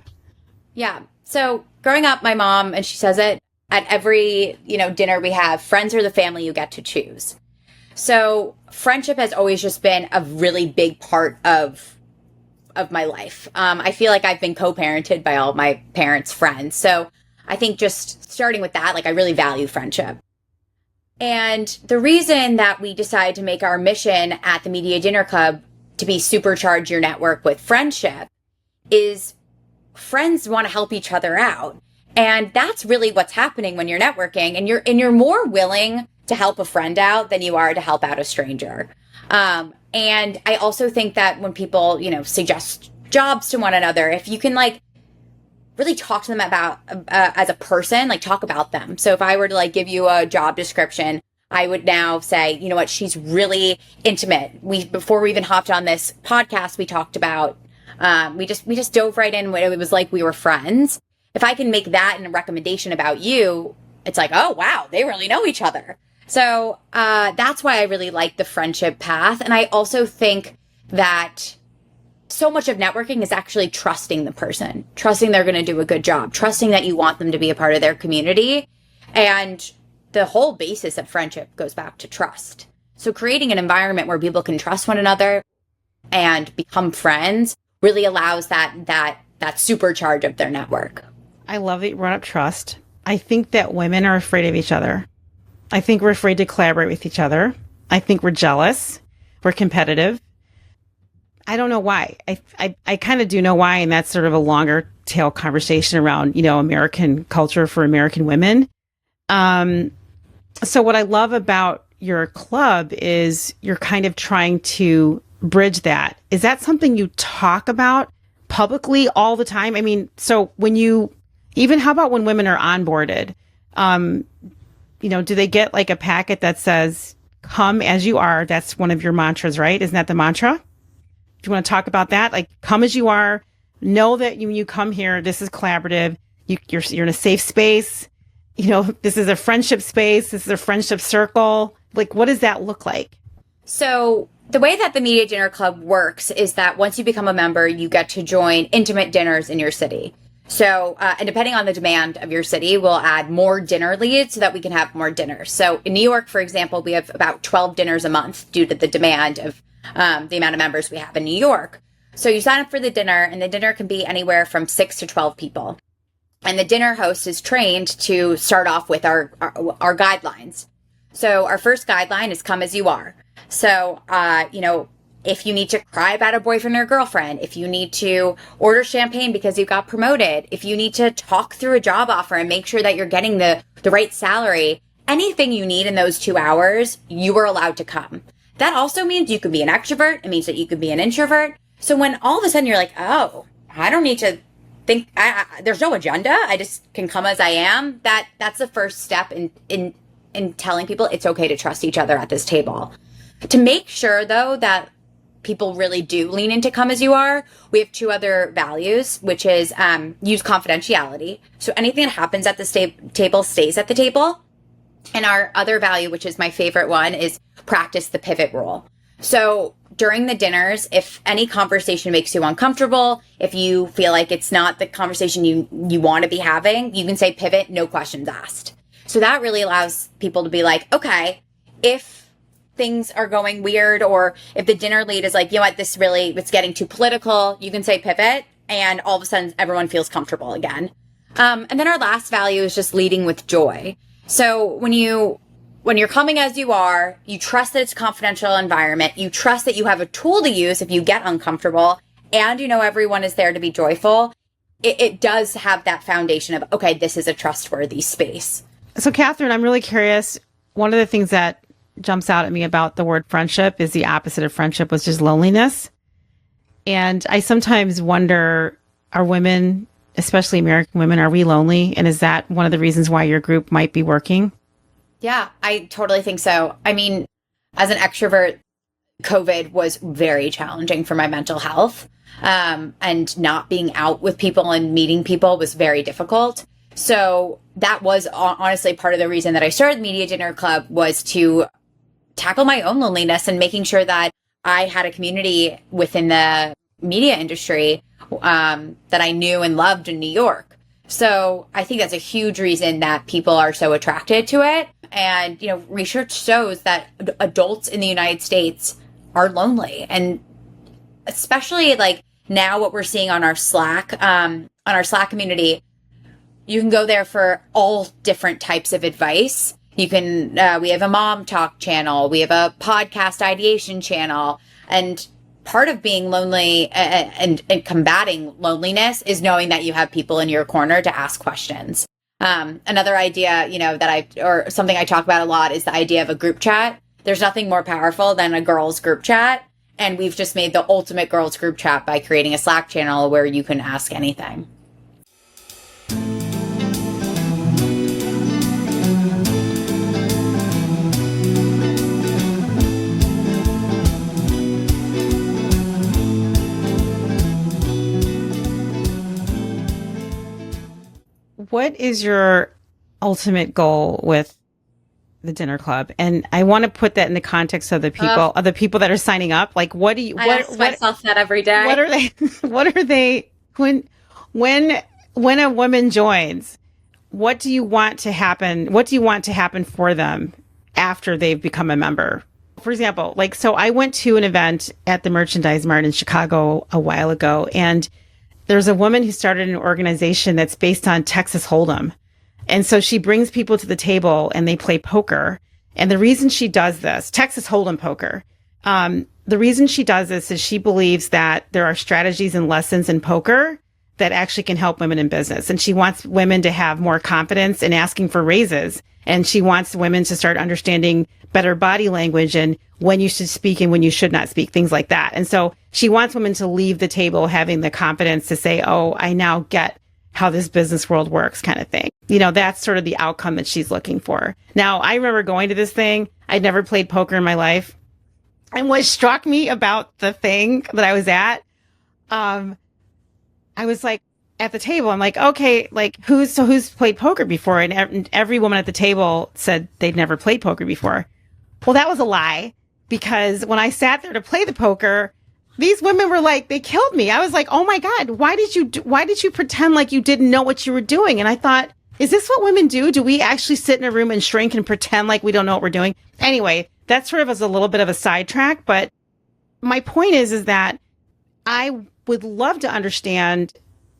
Yeah. So growing up, my mom, and she says it at every, dinner we have, friends are the family you get to choose. So friendship has always just been a really big part of my life. I feel like I've been co-parented by all my parents' friends. So I think just starting with that, like I really value friendship. And the reason that we decided to make our mission at the Media Dinner Club to be supercharge your network with friendship is friends want to help each other out. And that's really what's happening when you're networking, and you're more willing to help a friend out than you are to help out a stranger. And I also think that when people, suggest jobs to one another, if you can really talk to them about, as a person, talk about them. So if I were to give you a job description, I would now say, you know what, she's really intimate. Before we even hopped on this podcast, we talked about, we just dove right in when it was like we were friends. If I can make that in a recommendation about you, it's like, oh, wow, they really know each other. So that's why I really like the friendship path. And I also think that so much of networking is actually trusting the person, trusting they're going to do a good job, trusting that you want them to be a part of their community. And the whole basis of friendship goes back to trust. So creating an environment where people can trust one another and become friends really allows that supercharge of their network. I love that you brought up trust. I think that women are afraid of each other. I think we're afraid to collaborate with each other. I think we're jealous. We're competitive. I don't know why. I kind of do know why, and that's sort of a longer tail conversation around, American culture for American women. So what I love about your club is you're kind of trying to bridge that. Is that something you talk about publicly all the time? I mean, so how about when women are onboarded? Do they get a packet that says, come as you are? That's one of your mantras, right? Isn't that the mantra? Do you want to talk about that? Come as you are. Know that when you come here, this is collaborative. You're in a safe space. This is a friendship space. This is a friendship circle. What does that look like? So the way that the Media Dinner Club works is that once you become a member, you get to join intimate dinners in your city. So, and depending on the demand of your city, we'll add more dinner leads so that we can have more dinners. So in New York, for example, we have about 12 dinners a month due to the demand of the amount of members we have in New York. So you sign up for the dinner, and the dinner can be anywhere from 6 to 12 people. And the dinner host is trained to start off with our guidelines. So our first guideline is come as you are. So, if you need to cry about a boyfriend or girlfriend, if you need to order champagne because you got promoted, if you need to talk through a job offer and make sure that you're getting the right salary, anything you need in those 2 hours, you are allowed to come. That also means you can be an extrovert. It means that you can be an introvert. So when all of a sudden you're like, oh, I don't need to think, there's no agenda. I just can come as I am. That's the first step in telling people it's okay to trust each other at this table. To make sure, though, that people really do lean into come as you are, we have 2 other values, which is use confidentiality. So anything that happens at the table stays at the table. And our other value, which is my favorite one, is practice the pivot rule. So during the dinners, if any conversation makes you uncomfortable, if you feel like it's not the conversation you want to be having, you can say pivot, no questions asked. So that really allows people to be like, okay, if things are going weird, or if the dinner lead is like, you know what, it's getting too political, you can say pivot, and all of a sudden everyone feels comfortable again. And then our last value is just leading with joy. So when you're coming as you are, you trust that it's a confidential environment, you trust that you have a tool to use if you get uncomfortable, and everyone is there to be joyful. It does have that foundation of, okay, this is a trustworthy space. So Katherine, I'm really curious. One of the things that jumps out at me about the word friendship is the opposite of friendship, which is loneliness. And I sometimes wonder, are women, especially American women, are we lonely? And is that one of the reasons why your group might be working? Yeah, I totally think so. I mean, as an extrovert, COVID was very challenging for my mental health. And not being out with people and meeting people was very difficult. So that was honestly part of the reason that I started Media Dinner Club, was to tackle my own loneliness and making sure that I had a community within the media industry that I knew and loved in New York. So I think that's a huge reason that people are so attracted to it. And, research shows that adults in the United States are lonely. And especially like now what we're seeing on our Slack community, you can go there for all different types of advice. You can, we have a mom talk channel. We have a podcast ideation channel. And part of being lonely and combating loneliness is knowing that you have people in your corner to ask questions. Another idea, or something I talk about a lot, is the idea of a group chat. There's nothing more powerful than a girls group chat. And we've just made the ultimate girls group chat by creating a Slack channel where you can ask anything. What is your ultimate goal with the dinner club? And I want to put that in the context of the people that are signing up. Like, what do you? I ask myself that every day. What are they? What are they? When a woman joins, what do you want to happen? What do you want to happen for them after they've become a member? For example, so I went to an event at the Merchandise Mart in Chicago a while ago, and there's a woman who started an organization that's based on Texas Hold'em. And so she brings people to the table and they play poker. And the reason she does this, Texas Hold'em poker, the reason she does this is she believes that there are strategies and lessons in poker that actually can help women in business. And she wants women to have more confidence in asking for raises. And she wants women to start understanding better body language and when you should speak and when you should not speak, things like that. And so she wants women to leave the table having the confidence to say, oh, I now get how this business world works, kind of thing. That's sort of the outcome that she's looking for. Now, I remember going to this thing. I'd never played poker in my life. And what struck me about the thing that I was at, I was like, at the table, I'm like, okay, who's played poker before? And every woman at the table said they'd never played poker before. Well, that was a lie, because when I sat there to play the poker, these women were like, they killed me. I was like, oh my God, why did you pretend like you didn't know what you were doing? And I thought, is this what women do? Do we actually sit in a room and shrink and pretend like we don't know what we're doing? Anyway, that sort of was a little bit of a sidetrack, but my point is that I would love to understand,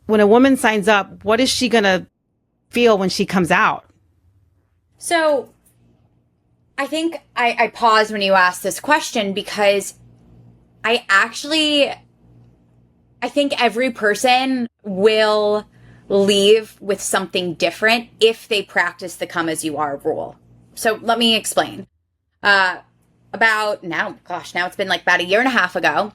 when a woman signs up, what is she going to feel when she comes out? So I think I paused when you asked this question, because I think every person will leave with something different if they practice the come as you are rule. So let me explain. Now it's been like about a year and a half ago,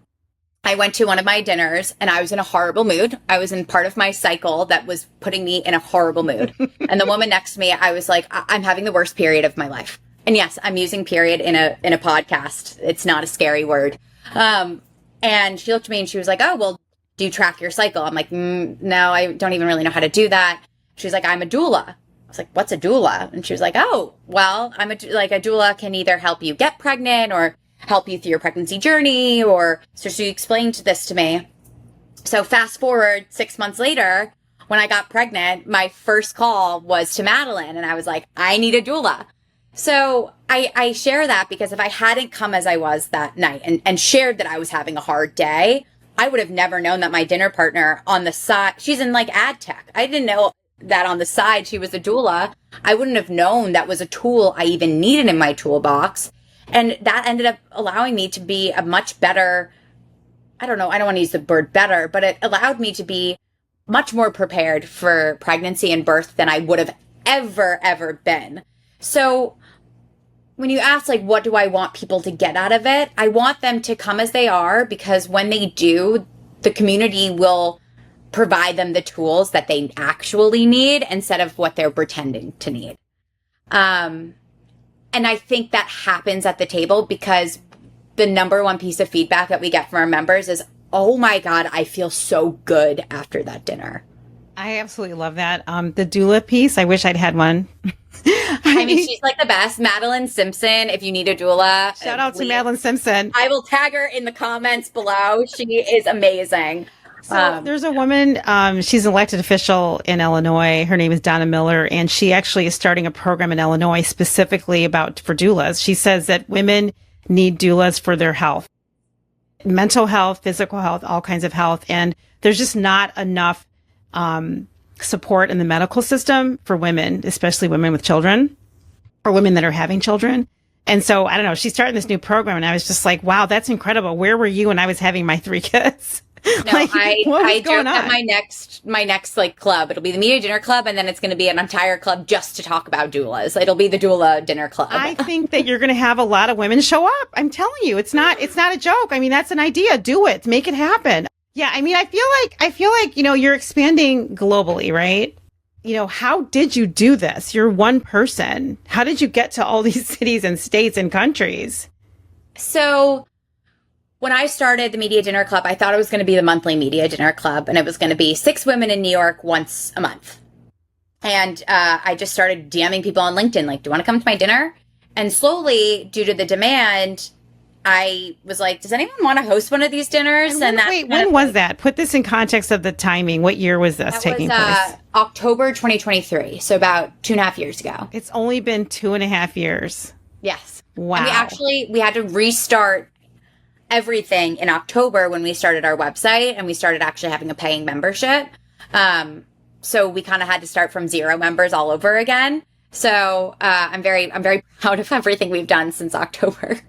I went to one of my dinners and I was in a horrible mood. I was in part of my cycle that was putting me in a horrible mood. And the woman next to me, I was like, I'm having the worst period of my life. And yes, I'm using period in a podcast. It's not a scary word. And she looked at me and she was like, oh, well, do you track your cycle? I'm like, no, I don't even really know how to do that. She's like, I'm a doula. I was like, what's a doula? And she was like, oh, well, a doula can either help you get pregnant or help you through your pregnancy journey. So she explained this to me. So fast forward 6 months later, when I got pregnant, my first call was to Madeline. And I was like, I need a doula. So I share that because if I hadn't come as I was that night and shared that I was having a hard day, I would have never known that my dinner partner on the side, she's in ad tech. I didn't know that on the side she was a doula. I wouldn't have known that was a tool I even needed in my toolbox. And that ended up allowing me to be a much better, I don't want to use the word better, but it allowed me to be much more prepared for pregnancy and birth than I would have ever been. So when you ask, what do I want people to get out of it? I want them to come as they are, because when they do, the community will provide them the tools that they actually need instead of what they're pretending to need. And I think that happens at the table because the number one piece of feedback that we get from our members is, oh my God, I feel so good after that dinner. I absolutely love that. The doula piece, I wish I'd had one. I mean, she's like the best. Madeline Simpson, if you need a doula. Shout out to Madeline Simpson. I will tag her in the comments below. She is amazing. So there's a woman, she's an elected official in Illinois. Her name is Donna Miller, and she actually is starting a program in Illinois specifically for doulas. She says that women need doulas for their health, mental health, physical health, all kinds of health. And there's just not enough support in the medical system for women, especially women with children or women that are having children. And so, I don't know, she's starting this new program and I was just like, wow, that's incredible. Where were you when I was having my 3 kids? No, like, I joke that my next like club, it'll be the Media Dinner Club, and then it's going to be an entire club just to talk about doulas. It'll be the Doula Dinner Club. I think that you're going to have a lot of women show up. I'm telling you, it's not a joke. I mean, that's an idea. Do it. Make it happen. Yeah. I mean, I feel like, you're expanding globally, right? How did you do this? You're one person. How did you get to all these cities and states and countries? So when I started the Media Dinner Club, I thought it was going to be the monthly Media Dinner Club, and it was going to be 6 women in New York once a month. And I just started DMing people on LinkedIn, like, do you want to come to my dinner? And slowly, due to the demand, I was like, does anyone want to host one of these dinners? When was that? Put this in context of the timing. What year was this taking place? October 2023, so about 2.5 years ago. It's only been 2.5 years. Yes. Wow. And we had to restart everything in October when we started our website and we started actually having a paying membership. So we kind of had to start from 0 members all over again. So I'm very proud of everything we've done since October.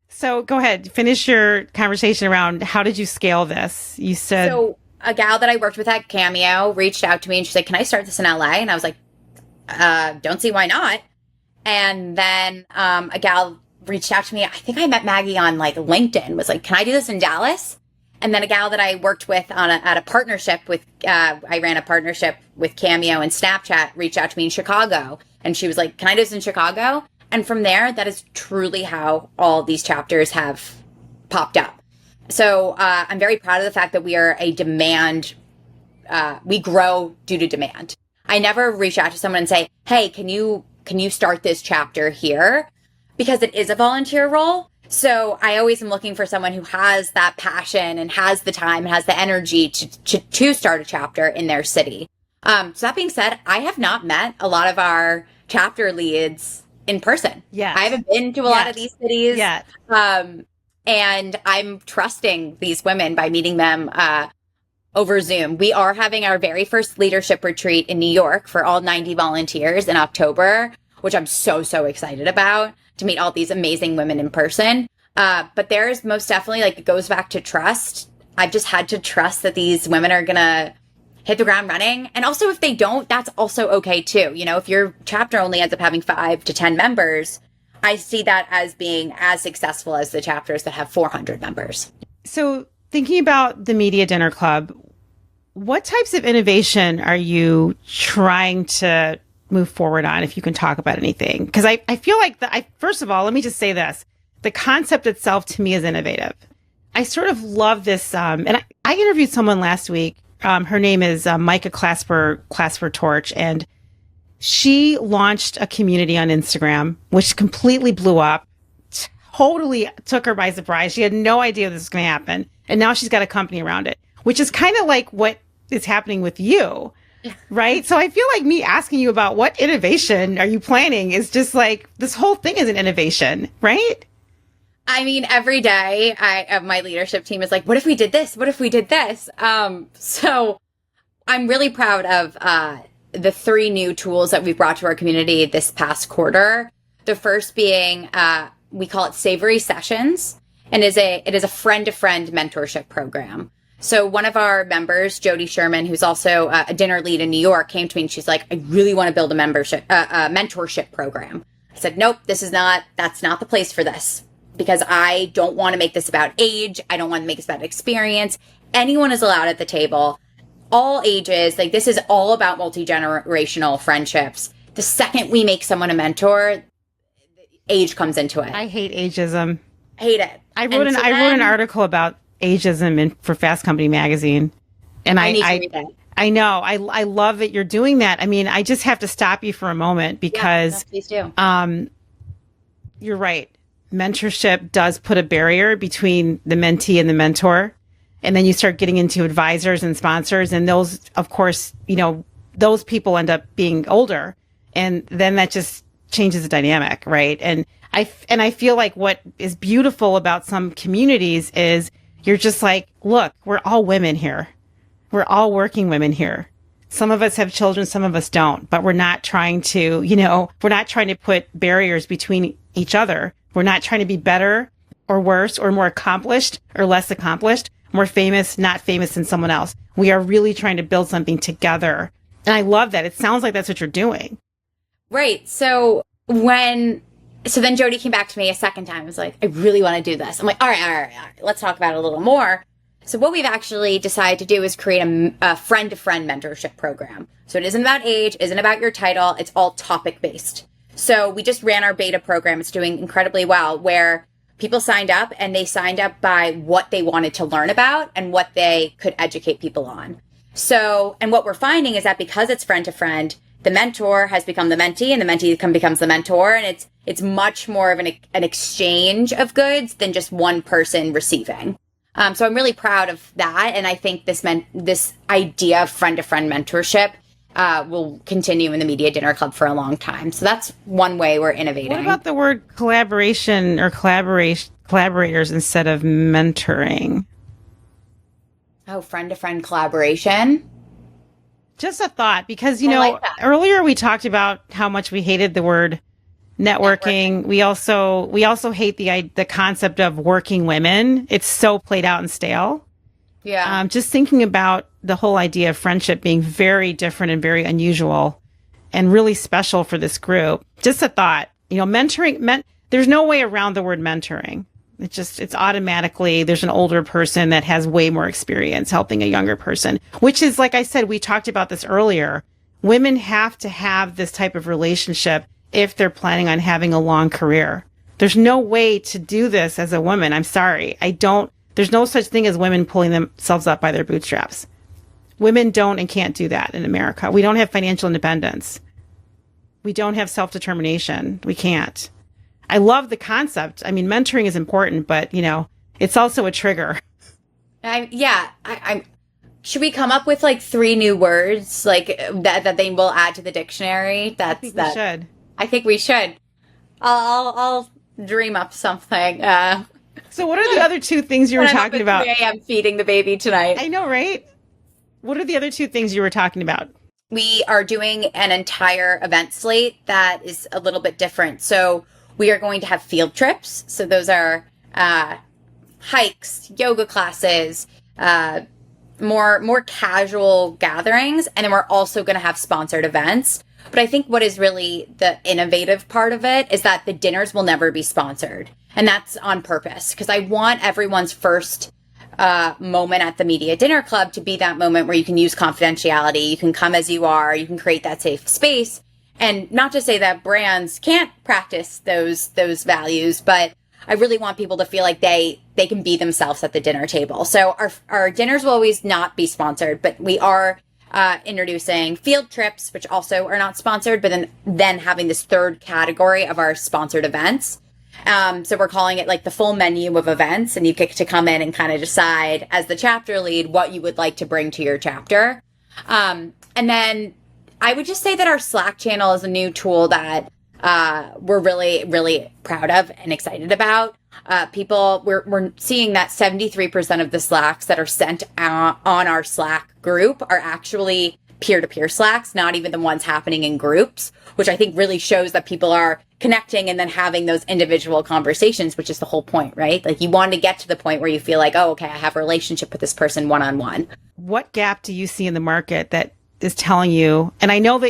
So go ahead, finish your conversation around how did you scale this? You said so. A gal that I worked with at Cameo reached out to me and she said, "Can I start this in LA?" And I was like, "Don't see why not." And then a gal reached out to me. I think I met Maggie on like LinkedIn, was like, "Can I do this in Dallas?" And then a gal that I worked with at a partnership with, I ran a partnership with Cameo and Snapchat, reached out to me in Chicago. And she was like, "Can I do this in Chicago?" And from there, that is truly how all these chapters have popped up. So I'm very proud of the fact that we are a demand, we grow due to demand. I never reach out to someone and say, "Hey, can you start this chapter here?" Because it is a volunteer role. So I always am looking for someone who has that passion and has the time and has the energy to start a chapter in their city. So that being said, I have not met a lot of our chapter leads in person. Yeah, I haven't been to a lot of these cities yet. And I'm trusting these women by meeting them over Zoom. We are having our very first leadership retreat in New York for all 90 volunteers in October, which I'm so excited about, to meet all these amazing women in person. But there's most definitely, like, it goes back to trust. I've just had to trust that these women are going to hit the ground running. And also, if they don't, that's also okay too. If your chapter only ends up having 5 to 10 members, I see that as being as successful as the chapters that have 400 members. So thinking about the Media Dinner Club, what types of innovation are you trying to move forward on, if you can talk about anything? Because I feel like, first of all, let me just say this. The concept itself to me is innovative. I sort of love this. And I interviewed someone last week. Her name is Micah Clasper Torch, and she launched a community on Instagram, which completely blew up, totally took her by surprise. She had no idea this was going to happen. And now she's got a company around it, which is kind of like what is happening with you, right? So I feel like me asking you about what innovation are you planning is just like, this whole thing is an innovation, right? I mean, every day my leadership team is like, what if we did this? What if we did this? So I'm really proud of the 3 new tools that we've brought to our community this past quarter. The first being, we call it Savory Sessions, and it is a friend-to-friend mentorship program. So one of our members, Jody Sherman, who's also a dinner lead in New York, came to me and she's like, "I really want to build a mentorship program." I said, "Nope, that's not the place for this, because I don't want to make this about age. I don't want to make this about experience. Anyone is allowed at the table. All ages, like, this is all about multi-generational friendships. The second we make someone a mentor, age comes into it. I hate ageism. Hate it. I wrote an article about ageism for Fast Company magazine, and I need to read that. I know I love that you're doing that. I mean, I just have to stop you for a moment because please do. You're right. Mentorship does put a barrier between the mentee and the mentor, and then you start getting into advisors and sponsors, and those, of course, those people end up being older, and then that just changes the dynamic, right? And I feel like what is beautiful about some communities is you're just like, look, we're all women here. We're all working women here. Some of us have children, some of us don't, but we're not trying to, we're not trying to put barriers between each other. We're not trying to be better or worse or more accomplished or less accomplished, more famous, not famous than someone else. We are really trying to build something together. And I love that. It sounds like that's what you're doing. Right. So then Jody came back to me a second time. I was like, I really want to do this. I'm like, all right. Let's talk about it a little more. So what we've actually decided to do is create a friend-to-friend mentorship program. So it isn't about age, isn't about your title. It's all topic-based. So we just ran our beta program. It's doing incredibly well, where people signed up, and they signed up by what they wanted to learn about and what they could educate people on. So, and what we're finding is that because it's friend-to-friend, the mentor has become the mentee, and the mentee becomes the mentor, and it's much more of an exchange of goods than just one person receiving. So I'm really proud of that, and I think this idea of friend-to-friend mentorship will continue in the Media Dinner Club for a long time. So that's one way we're innovating. What about the word collaboration or collaborators instead of mentoring? Oh, friend-to-friend collaboration. Just a thought, because, like earlier we talked about how much we hated the word networking. We also hate the concept of working women. It's so played out and stale. Yeah. Just thinking about the whole idea of friendship being very different and very unusual and really special for this group. Just a thought, mentoring, there's no way around the word mentoring. It's automatically, there's an older person that has way more experience helping a younger person, which is, like I said, we talked about this earlier. Women have to have this type of relationship if they're planning on having a long career. There's no way to do this as a woman. I'm sorry. There's no such thing as women pulling themselves up by their bootstraps. Women don't and can't do that in America. We don't have financial independence. We don't have self-determination. We can't. I love the concept. I mean, mentoring is important, but, it's also a trigger. Should we come up with 3 new words that they will add to the dictionary? I think we should. I think we should. I'll dream up something. So what are the other 2 things you were talking about? 3 a.m. feeding the baby tonight. I know, right? What are the other 2 things you were talking about? We are doing an entire event slate that is a little bit different. So we are going to have field trips. So those are hikes, yoga classes, more casual gatherings. And then we're also going to have sponsored events. But I think what is really the innovative part of it is that the dinners will never be sponsored. And that's on purpose, because I want everyone's first moment at the Media Dinner Club to be that moment where you can use confidentiality, you can come as you are, you can create that safe space. And not to say that brands can't practice those values, but I really want people to feel like they can be themselves at the dinner table. So our dinners will always not be sponsored, but we are introducing field trips, which also are not sponsored, but then having this third category of our sponsored events. So we're calling it the full menu of events, and you get to come in and kind of decide as the chapter lead what you would like to bring to your chapter. And then I would just say that our Slack channel is a new tool that we're really, really proud of and excited about. We're seeing that 73% of the Slacks that are sent out on our Slack group are actually peer-to-peer Slacks, not even the ones happening in groups, which I think really shows that people are connecting and then having those individual conversations, which is the whole point, right? You want to get to the point where you feel like, oh, okay, I have a relationship with this person one-on-one. What gap do you see in the market that is telling you, and I know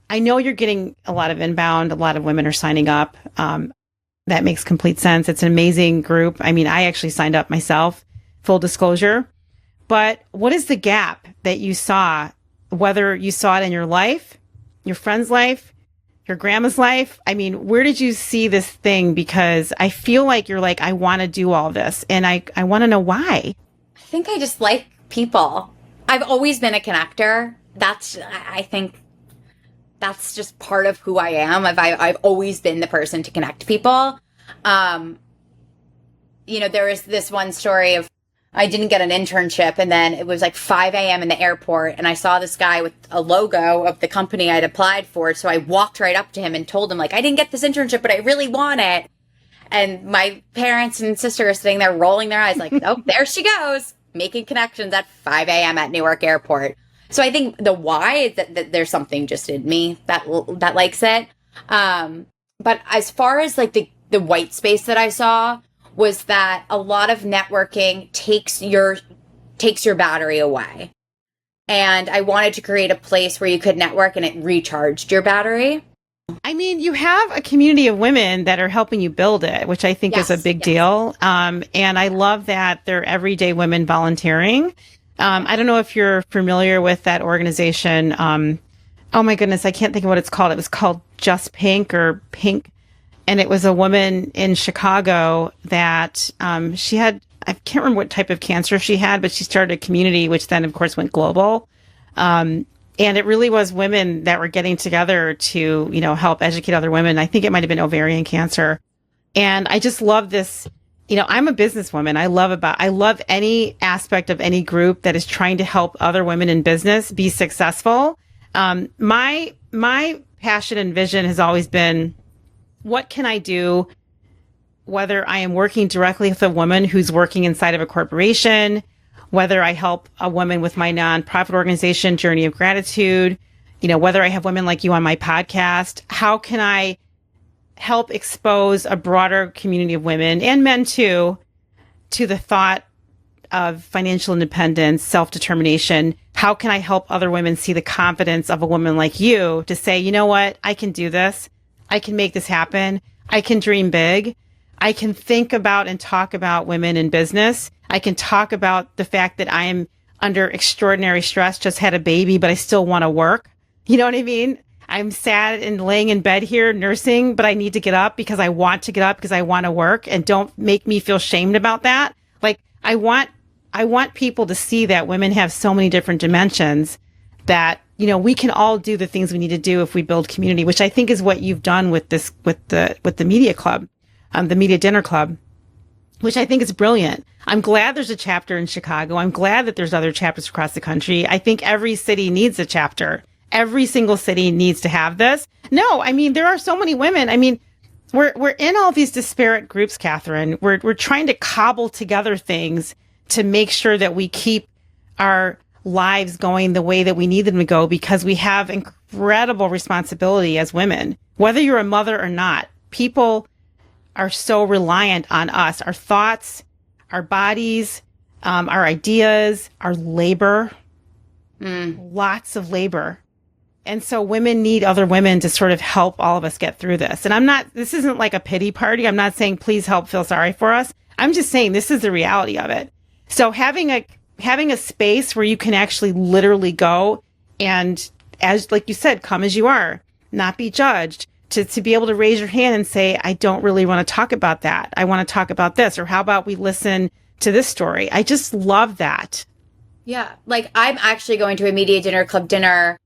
I know you're getting a lot of inbound, a lot of women are signing up. That makes complete sense. It's an amazing group. I mean, I actually signed up myself, full disclosure. But what is the gap that you saw, whether you saw it in your life, your friend's life, your grandma's life. I mean, where did you see this thing? Because I feel like you're like, I want to do all this, and I want to know why. I think I just like people. I've always been a connector. I think that's just part of who I am. I've always been the person to connect people. There was this one story of I didn't get an internship, and then it was like 5 a.m. in the airport, and I saw this guy with a logo of the company I'd applied for. So I walked right up to him and told him, like, I didn't get this internship, but I really want it. And my parents and sister are sitting there rolling their eyes like, oh, there she goes, making connections at 5 a.m. at Newark Airport. So I think the why is that there's something just in me that likes it. But as far as like the white space that I saw was that a lot of networking takes your battery away. And I wanted to create a place where you could network and it recharged your battery. I mean, you have a community of women that are helping you build it, which I think is a big deal. And I love that they're everyday women volunteering. I don't know if you're familiar with that organization. Oh my goodness, I can't think of what it's called. It was called Just Pink or Pink. And it was a woman in Chicago that she had, I can't remember what type of cancer she had, but she started a community, which then, of course, went global. And it really was women that were getting together to, help educate other women. I think it might have been ovarian cancer. And I just love this. I'm a businesswoman. I love any aspect of any group that is trying to help other women in business be successful. My passion and vision has always been, what can I do, whether I am working directly with a woman who's working inside of a corporation, whether I help a woman with my nonprofit organization, Journey of Gratitude, whether I have women like you on my podcast, how can I help expose a broader community of women and men too, to the thought of financial independence, self-determination? How can I help other women see the confidence of a woman like you to say, you know what, I can do this. I can make this happen. I can dream big. I can think about and talk about women in business. I can talk about the fact that I am under extraordinary stress, just had a baby, but I still want to work. You know what I mean? I'm sad and laying in bed here nursing, but I need to get up because I want to get up because I want to work, and don't make me feel shamed about that. Like I want people to see that women have so many different dimensions that, we can all do the things we need to do if we build community, which I think is what you've done with the media club, the media dinner club, which I think is brilliant. I'm glad there's a chapter in Chicago. I'm glad that there's other chapters across the country. I think every city needs a chapter. Every single city needs to have this. No, I mean, there are so many women. I mean, we're in all these disparate groups, Katherine. We're trying to cobble together things to make sure that we keep our lives going the way that we need them to go, because we have incredible responsibility as women. Whether you're a mother or not, people are so reliant on us, our thoughts, our bodies, our ideas, our labor, lots of labor. And so women need other women to sort of help all of us get through this. And this isn't like a pity party. I'm not saying please help feel sorry for us. I'm just saying this is the reality of it. So having a space where you can actually literally go and, as like you said, come as you are, not be judged, to be able to raise your hand and say, I don't really want to talk about that. I want to talk about this. Or how about we listen to this story? I just love that. Yeah. Like I'm actually going to a media dinner club dinner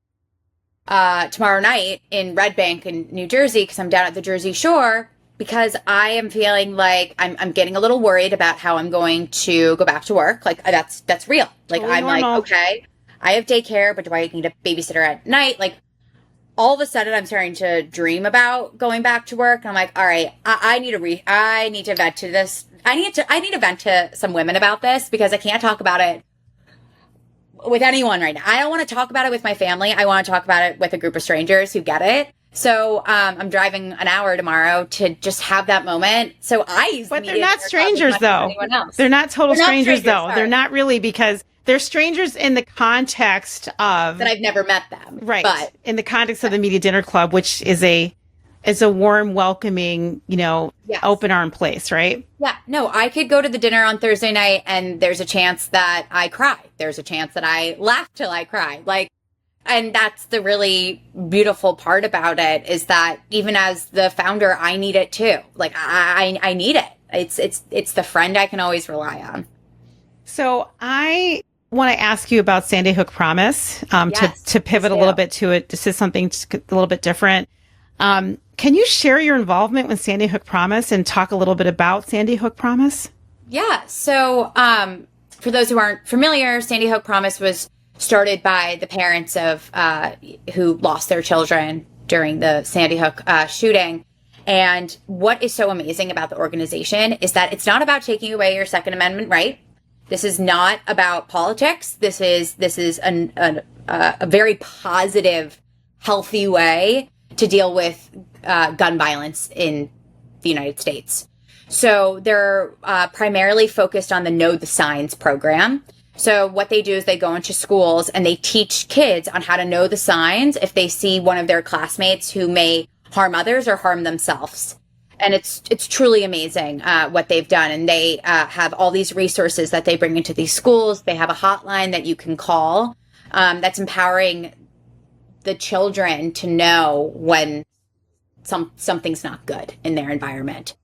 tomorrow night in Red Bank in New Jersey, because I'm down at the Jersey Shore, because I am feeling like I'm getting a little worried about how I'm going to go back to work. Like that's real. Like Totally I'm normal. like, okay, I have daycare, but do I need a babysitter at night? Like all of a sudden I'm starting to dream about going back to work. And I'm like, all right, I need to vent to this. I need to vent to some women about this, because I can't talk about it with anyone right now. I don't want to talk about it with my family. I want to talk about it with a group of strangers who get it. So I'm driving an hour tomorrow to just have that moment. So but they're not strangers though. They're not total strangers though. Sorry. They're not really, because they're strangers in the context of that I've never met them. Right. But in the context of the media dinner club, which is a warm, welcoming, open arm place, right? Yeah. No, I could go to the dinner on Thursday night and there's a chance that I cry. There's a chance that I laugh till I cry. Like, And that's the really beautiful part about it, is that even as the founder, I need it too. Like I need it. It's the friend I can always rely on. So I want to ask you about Sandy Hook Promise, Yes, to pivot a little bit to it. This is something a little bit different. Can you share your involvement with Sandy Hook Promise and talk a little bit about Sandy Hook Promise? Yeah. So, for those who aren't familiar, Sandy Hook Promise was started by the parents of who lost their children during the Sandy Hook shooting. And what is so amazing about the organization is that it's not about taking away your Second Amendment right. This is not about politics. This is a very positive, healthy way to deal with gun violence in the United States. So they're primarily focused on the Know the Signs program. So what they do is they go into schools and they teach kids on how to know the signs if they see one of their classmates who may harm others or harm themselves. And it's truly amazing what they've done. And they have all these resources that they bring into these schools. They have a hotline that you can call that's empowering the children to know when something's not good in their environment.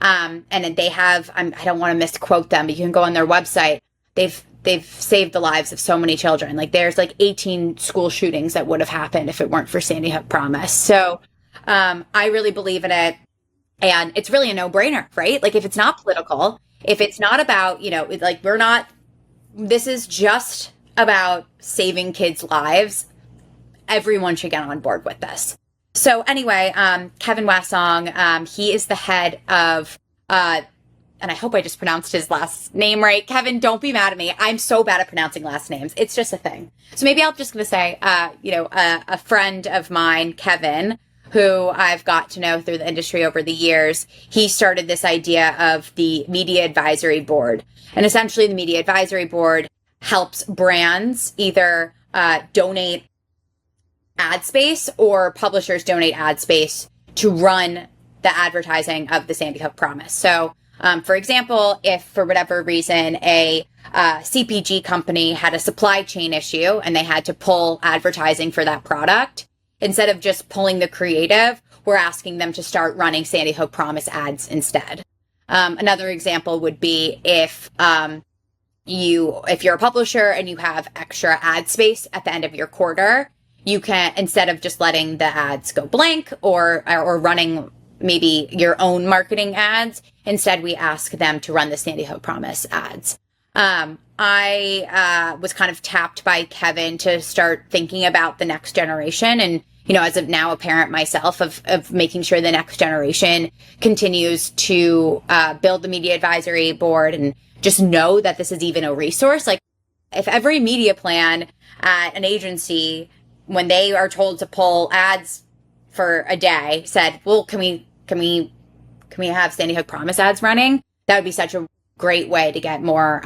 And they have, I don't want to misquote them, but you can go on their website. They've saved the lives of so many children. Like there's like 18 school shootings that would have happened if it weren't for Sandy Hook Promise. So I really believe in it. And it's really a no-brainer, right? Like if it's not political, if it's not about, like this is just about saving kids' lives. Everyone should get on board with this. So anyway, Kevin Wassong, he is the head of, and I hope I just pronounced his last name right. Kevin, don't be mad at me. I'm so bad at pronouncing last names. It's just a thing. So maybe I'm just going to say, a friend of mine, Kevin, who I've got to know through the industry over the years, he started this idea of the Media Advisory Board. And essentially the Media Advisory Board helps brands either donate ad space or publishers donate ad space to run the advertising of the Sandy Hook Promise. So, for example, if for whatever reason a CPG company had a supply chain issue and they had to pull advertising for that product, instead of just pulling the creative, we're asking them to start running Sandy Hook Promise ads instead. Another example would be if you're a publisher and you have extra ad space at the end of your quarter, you can, instead of just letting the ads go blank or running maybe your own marketing ads, instead we ask them to run the Sandy Hook Promise ads. I was kind of tapped by Kevin to start thinking about the next generation, and as of now a parent myself, of making sure the next generation continues to build the Media Advisory Board and just know that this is even a resource. Like if every media plan at an agency, when they are told to pull ads for a day, said, well, can we have Sandy Hook Promise ads running? That would be such a great way to get more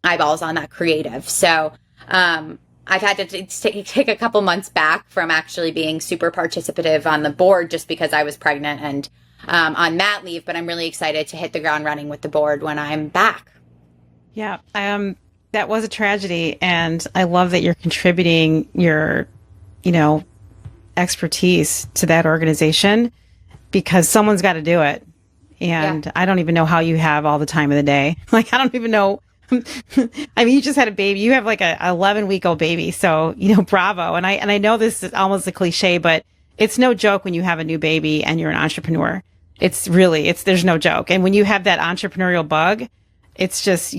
eyeballs on that creative. So I've had to take a couple months back from actually being super participative on the board just because I was pregnant and on mat leave, but I'm really excited to hit the ground running with the board when I'm back. Yeah, that was a tragedy, and I love that you're contributing your, expertise to that organization, because someone's got to do it. And yeah. I don't even know how you have all the time of the day. Like, I don't even know. I mean, you just had a baby. You have like a 11-week-old baby. So, bravo. And I know this is almost a cliche, but it's no joke when you have a new baby and you're an entrepreneur. There's no joke. And when you have that entrepreneurial bug, it's just,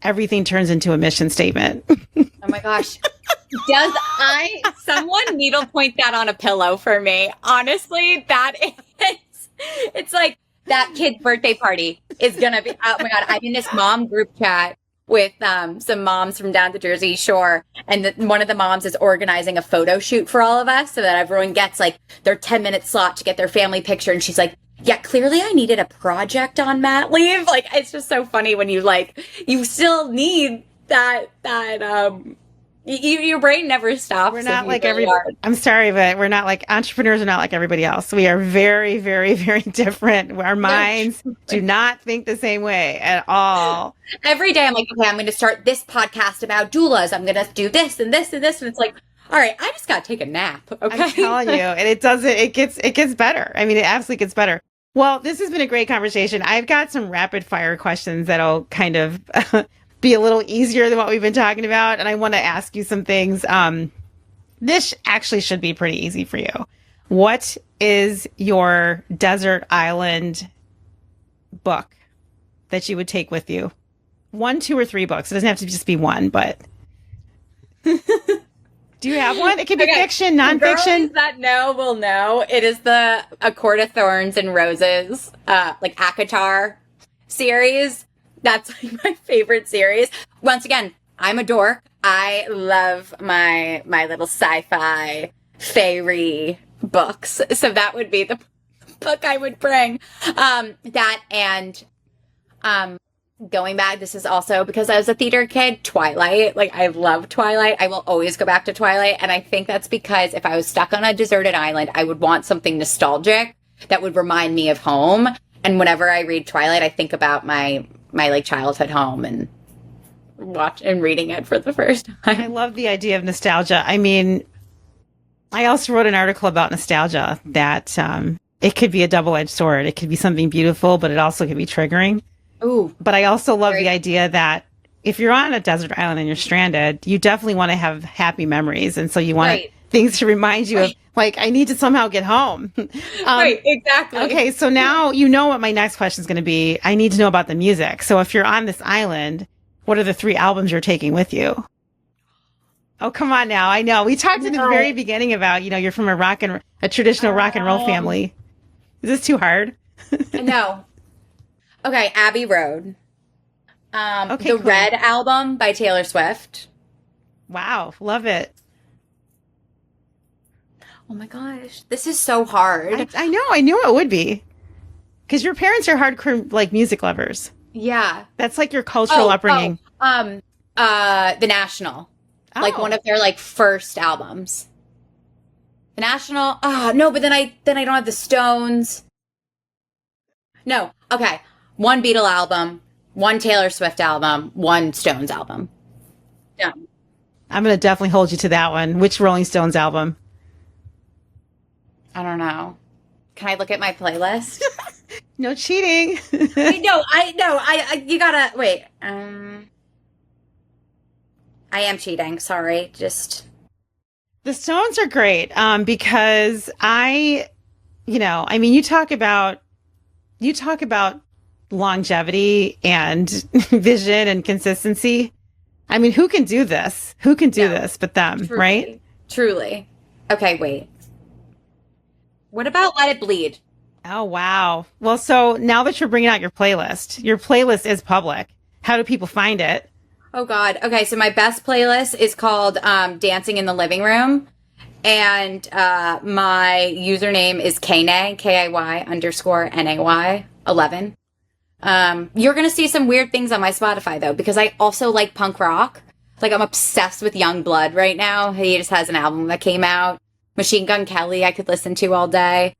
everything turns into a mission statement. Oh my gosh. Someone needlepoint that on a pillow for me. Honestly, it's like that kid's birthday party is going to be, oh my God, I'm in this mom group chat with some moms from down the Jersey Shore. And one of the moms is organizing a photo shoot for all of us so that everyone gets like their 10-minute slot to get their family picture. And she's like, yeah, clearly I needed a project on mat leave. Like, it's just so funny when you still need that, your brain never stops. We're not like everybody. I'm sorry, but we're not like, entrepreneurs are not like everybody else. We are very, very, very different. Our minds do not think the same way at all. Every day I'm like, okay, I'm going to start this podcast about doulas. I'm going to do this and this and this. And it's like, All right, I just got to take a nap. Okay. I'm telling you, and it gets better. I mean, it absolutely gets better. Well, this has been a great conversation. I've got some rapid fire questions that'll kind of be a little easier than what we've been talking about. And I want to ask you some things. This actually should be pretty easy for you. What is your desert island book that you would take with you? 1, 2, or 3 books. It doesn't have to just be one, but do you have one? It could be fiction, nonfiction. Girls that know will know. It is the A Court of Thorns and Roses, like ACOTAR series. That's like my favorite series. Once again, I'm a dork. I love my little sci-fi fairy books. So that would be the book I would bring. That and going back, this is also because I was a theater kid, Twilight. Like, I love Twilight. I will always go back to Twilight. And I think that's because if I was stuck on a deserted island, I would want something nostalgic that would remind me of home. And whenever I read Twilight, I think about my like childhood home and reading it for the first time. I love the idea of nostalgia. I mean, I also wrote an article about nostalgia that it could be a double-edged sword. It could be something beautiful, but it also could be triggering. Ooh. But I also love the idea that if you're on a desert island and you're stranded, you definitely want to have happy memories. And so you want things to remind you of, like, I need to somehow get home. Right, exactly. Okay, so now you know what my next question is going to be. I need to know about the music. So if you're on this island, what are the 3 albums you're taking with you? Oh, come on now. I know. We talked at the very beginning about, you're from a traditional rock and roll family. Is this too hard? No. Okay, Abbey Road. The Red album by Taylor Swift. Wow, love it. Oh my gosh, this is so hard. I know. I knew it would be. Because your parents are hardcore, like, music lovers. Yeah. That's like your cultural upbringing. The National. Like one of their like first albums. The National. No, but then I don't have the Stones. No. Okay. 1 Beatle album, 1 Taylor Swift album, 1 Stones album. Done. I'm going to definitely hold you to that one. Which Rolling Stones album? I don't know. Can I look at my playlist? No cheating. Wait, no, you gotta, wait. I am cheating. Sorry. Just. The Stones are great. Because you talk about longevity and vision and consistency. I mean, who can do this? Who can do this but them, truly, right? Truly. Okay, wait. What about Let It Bleed? Oh, wow. Well, so now that you're bringing out your playlist is public. How do people find it? Oh, God. Okay, so my best playlist is called Dancing in the Living Room. And my username is Kaynay, KAY_NAY 11. You're going to see some weird things on my Spotify, though, because I also like punk rock. Like, I'm obsessed with Youngblood right now. He just has an album that came out. Machine Gun Kelly I could listen to all day.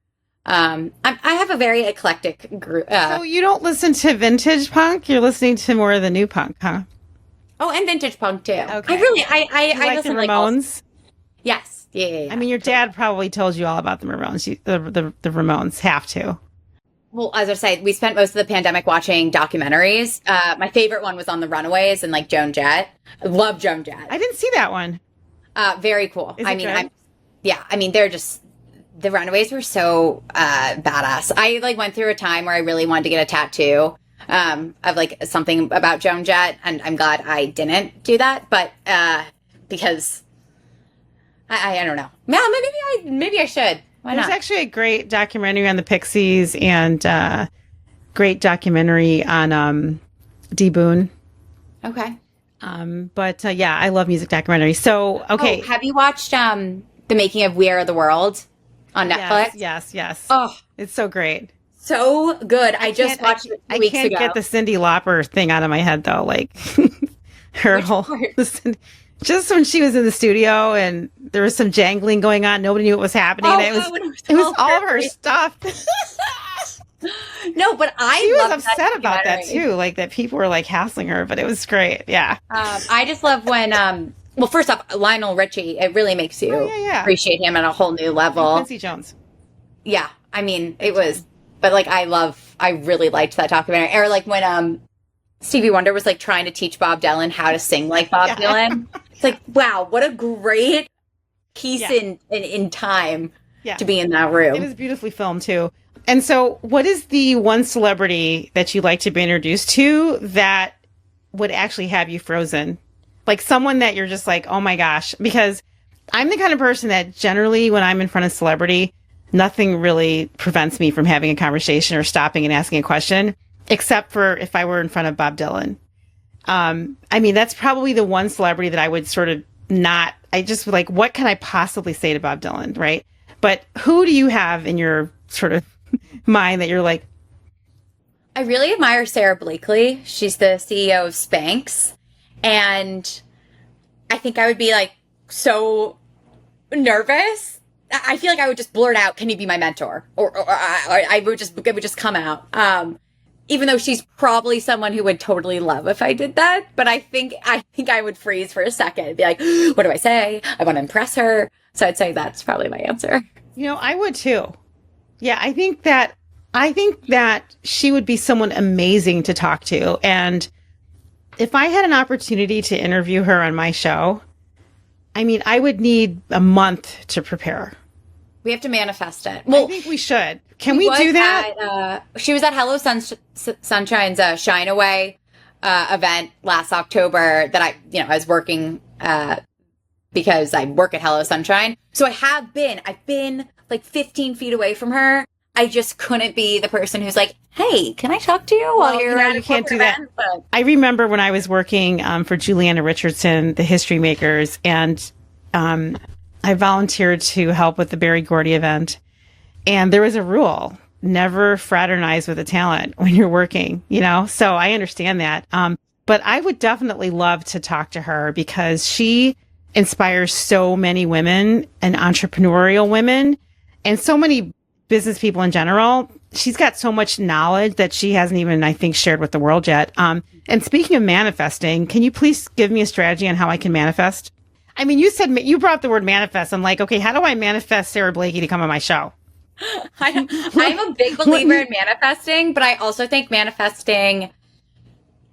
I have a very eclectic group. So you don't listen to vintage punk? You're listening to more of the new punk, huh? Oh, and vintage punk, too. Okay. I like listen the Ramones? Yes. Yeah. I mean, your dad probably told you all about the Ramones. The Ramones have to. Well, as I say, we spent most of the pandemic watching documentaries. My favorite one was on the Runaways and like Joan Jett. I love Joan Jett. I didn't see that one. Very cool. Is it good? They're just, the Runaways were so badass. I like went through a time where I really wanted to get a tattoo of like something about Joan Jett, and I'm glad I didn't do that. But because I don't know. No, maybe I should. Why There's not? actually a great documentary on the Pixies and great documentary on D. Boone. Okay. But I love music documentaries. So, okay. Oh, have you watched The Making of We Are the World on Netflix? Yes. Oh, it's so great. So good. I just watched it 2 weeks ago. I can't get the Cyndi Lauper thing out of my head, though. Like, her Which whole... part? Just when she was in the studio and there was some jangling going on, nobody knew what was happening. Oh, and it was all of her stuff. No, but she was upset about that too, like that people were like hassling her, but it was great. Yeah. I just love when well, first off, Lionel Richie, it really makes you appreciate him at a whole new level. And Quincy Jones. Yeah. I mean, it was, but like, I really liked that documentary. Or like when Stevie Wonder was like trying to teach Bob Dylan how to sing like Bob Dylan. It's like, wow, what a great piece in time to be in that room. It was beautifully filmed too. And so what is the one celebrity that you like to be introduced to that would actually have you frozen? Like someone that you're just like, oh my gosh, because I'm the kind of person that generally when I'm in front of celebrity, nothing really prevents me from having a conversation or stopping and asking a question, except for if I were in front of Bob Dylan. I mean, that's probably the one celebrity that I would sort of not, I just like, what can I possibly say to Bob Dylan, right? But who do you have in your sort of mind that you're like? I really admire Sarah Blakely. She's the CEO of Spanx. And I think I would be like so nervous. I feel like I would just blurt out, "Can you be my mentor?" Or it would just come out. Even though she's probably someone who would totally love if I did that, but I think I would freeze for a second and be like, "What do I say? I want to impress her." So I'd say that's probably my answer. You know, I would too. Yeah, I think that she would be someone amazing to talk to, and if I had an opportunity to interview her on my show, I mean, I would need a month to prepare. We have to manifest it. Well, I think we should. Can we do that? She was at Hello Sunshine's Shine Away event last October that I was working because I work at Hello Sunshine. So I've been like 15 feet away from her. I just couldn't be the person who's like, "Hey, can I talk to you while you're at a can't do event?" that. But I remember when I was working for Juliana Richardson, the History Makers, and I volunteered to help with the Berry Gordy event. And there was a rule: never fraternize with a talent when you're working, you know? So I understand that. But I would definitely love to talk to her because she inspires so many women and entrepreneurial women and so many business people in general. She's got so much knowledge that she hasn't even, I think, shared with the world yet. And speaking of manifesting, can you please give me a strategy on how I can manifest? I mean, you brought up the word manifest. I'm like, okay, how do I manifest Sarah Blakey to come on my show? I'm a big believer in manifesting, but I also think manifesting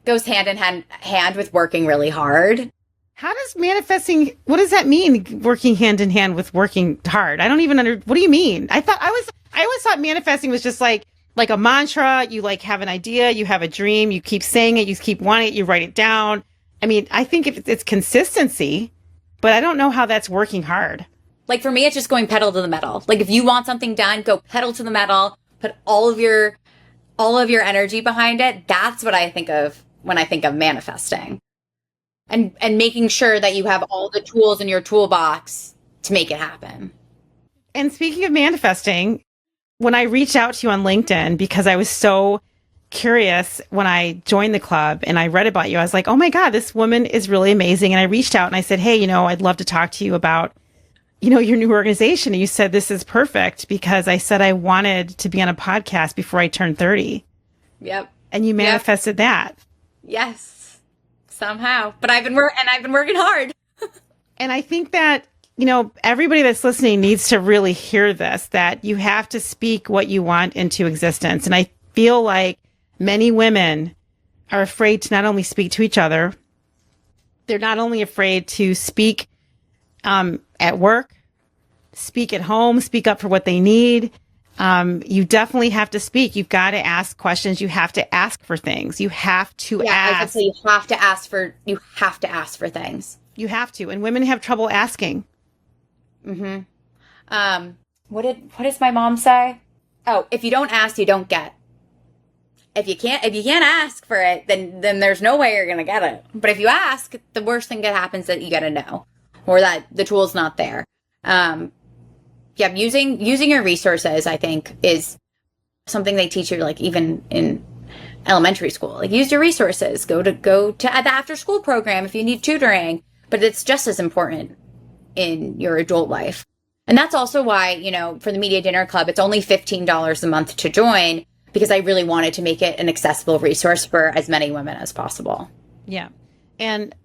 goes hand in hand with working really hard. How does manifesting, what does that mean? Working hand in hand with working hard? I don't even what do you mean? I always thought manifesting was just like a mantra. You like have an idea, you have a dream, you keep saying it, you keep wanting it, you write it down. I mean, I think it's consistency, but I don't know how that's working hard. Like for me, it's just going pedal to the metal. Like if you want something done, go pedal to the metal, put all of your energy behind it. That's what I think of when I think of manifesting. And making sure that you have all the tools in your toolbox to make it happen. And speaking of manifesting, when I reached out to you on LinkedIn, because I was so curious when I joined the club and I read about you, I was like, oh my God, this woman is really amazing. And I reached out and I said, hey, I'd love to talk to you about, your new organization. And you said, this is perfect, because I said I wanted to be on a podcast before I turned 30. Yep. And you manifested that. Yes. Somehow, but I've been working hard. And I think that, everybody that's listening needs to really hear this, that you have to speak what you want into existence. And I feel like many women are afraid to not only speak to each other, they're not only afraid to speak at work, speak at home, speak up for what they need. You definitely have to speak. You've got to ask questions. You have to ask for things. You have to ask. You have to ask for things. You have to. And women have trouble asking. Mm-hmm. What does my mom say? Oh, if you don't ask, you don't get. If you can't ask for it, then there's no way you're going to get it. But if you ask, the worst thing that happens is that you get a no, or that the tool's not there. Using your resources, I think, is something they teach you, like even in elementary school. Like, use your resources. Go to the after school program if you need tutoring. But it's just as important in your adult life. And that's also why, for the Media Dinner Club, it's only $15 a month to join, because I really wanted to make it an accessible resource for as many women as possible. Yeah. And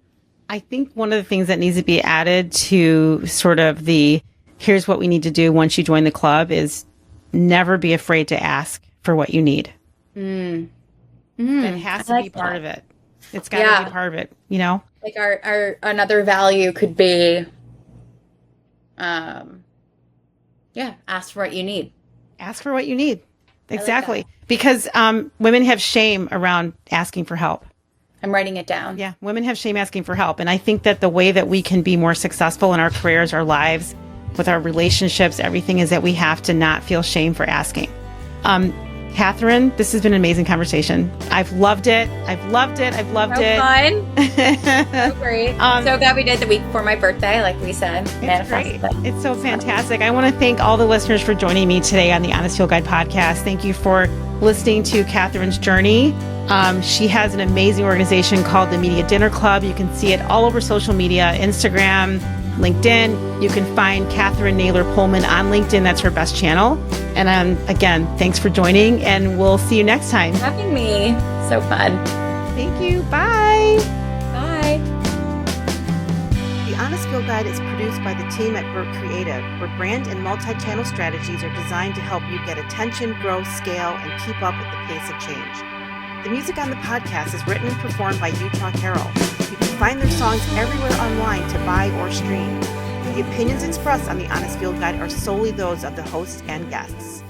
I think one of the things that needs to be added to sort of the here's what we need to do once you join the club is never be afraid to ask for what you need. It has to be part of it. It's got to be part of it, you know? Like our another value could be, ask for what you need. Ask for what you need. Exactly. Because women have shame around asking for help. I'm writing it down. Yeah. Women have shame asking for help. And I think that the way that we can be more successful in our careers, our lives, with our relationships, everything is that we have to not feel shame for asking. Katherine, this has been an amazing conversation. I've loved it. I've loved it. I've loved it. Fun. So great. So glad we did the week before my birthday, like we said. It's great. It's so fantastic. I want to thank all the listeners for joining me today on the Honest Field Guide podcast. Thank you for listening to Katherine's journey. She has an amazing organization called the Media Dinner Club. You can see it all over social media, Instagram, LinkedIn. You can find Katherine Naylor Pullman on LinkedIn. That's her best channel. And again, thanks for joining, and we'll see you next time. Having me. So fun. Thank you. Bye. Bye. The Honest Field Guide is produced by the team at Birk Creative, where brand and multi-channel strategies are designed to help you get attention, grow, scale, and keep up with the pace of change. The music on the podcast is written and performed by Utah Carroll. You can find their songs everywhere online to buy or stream. The opinions expressed on the Honest Field Guide are solely those of the hosts and guests.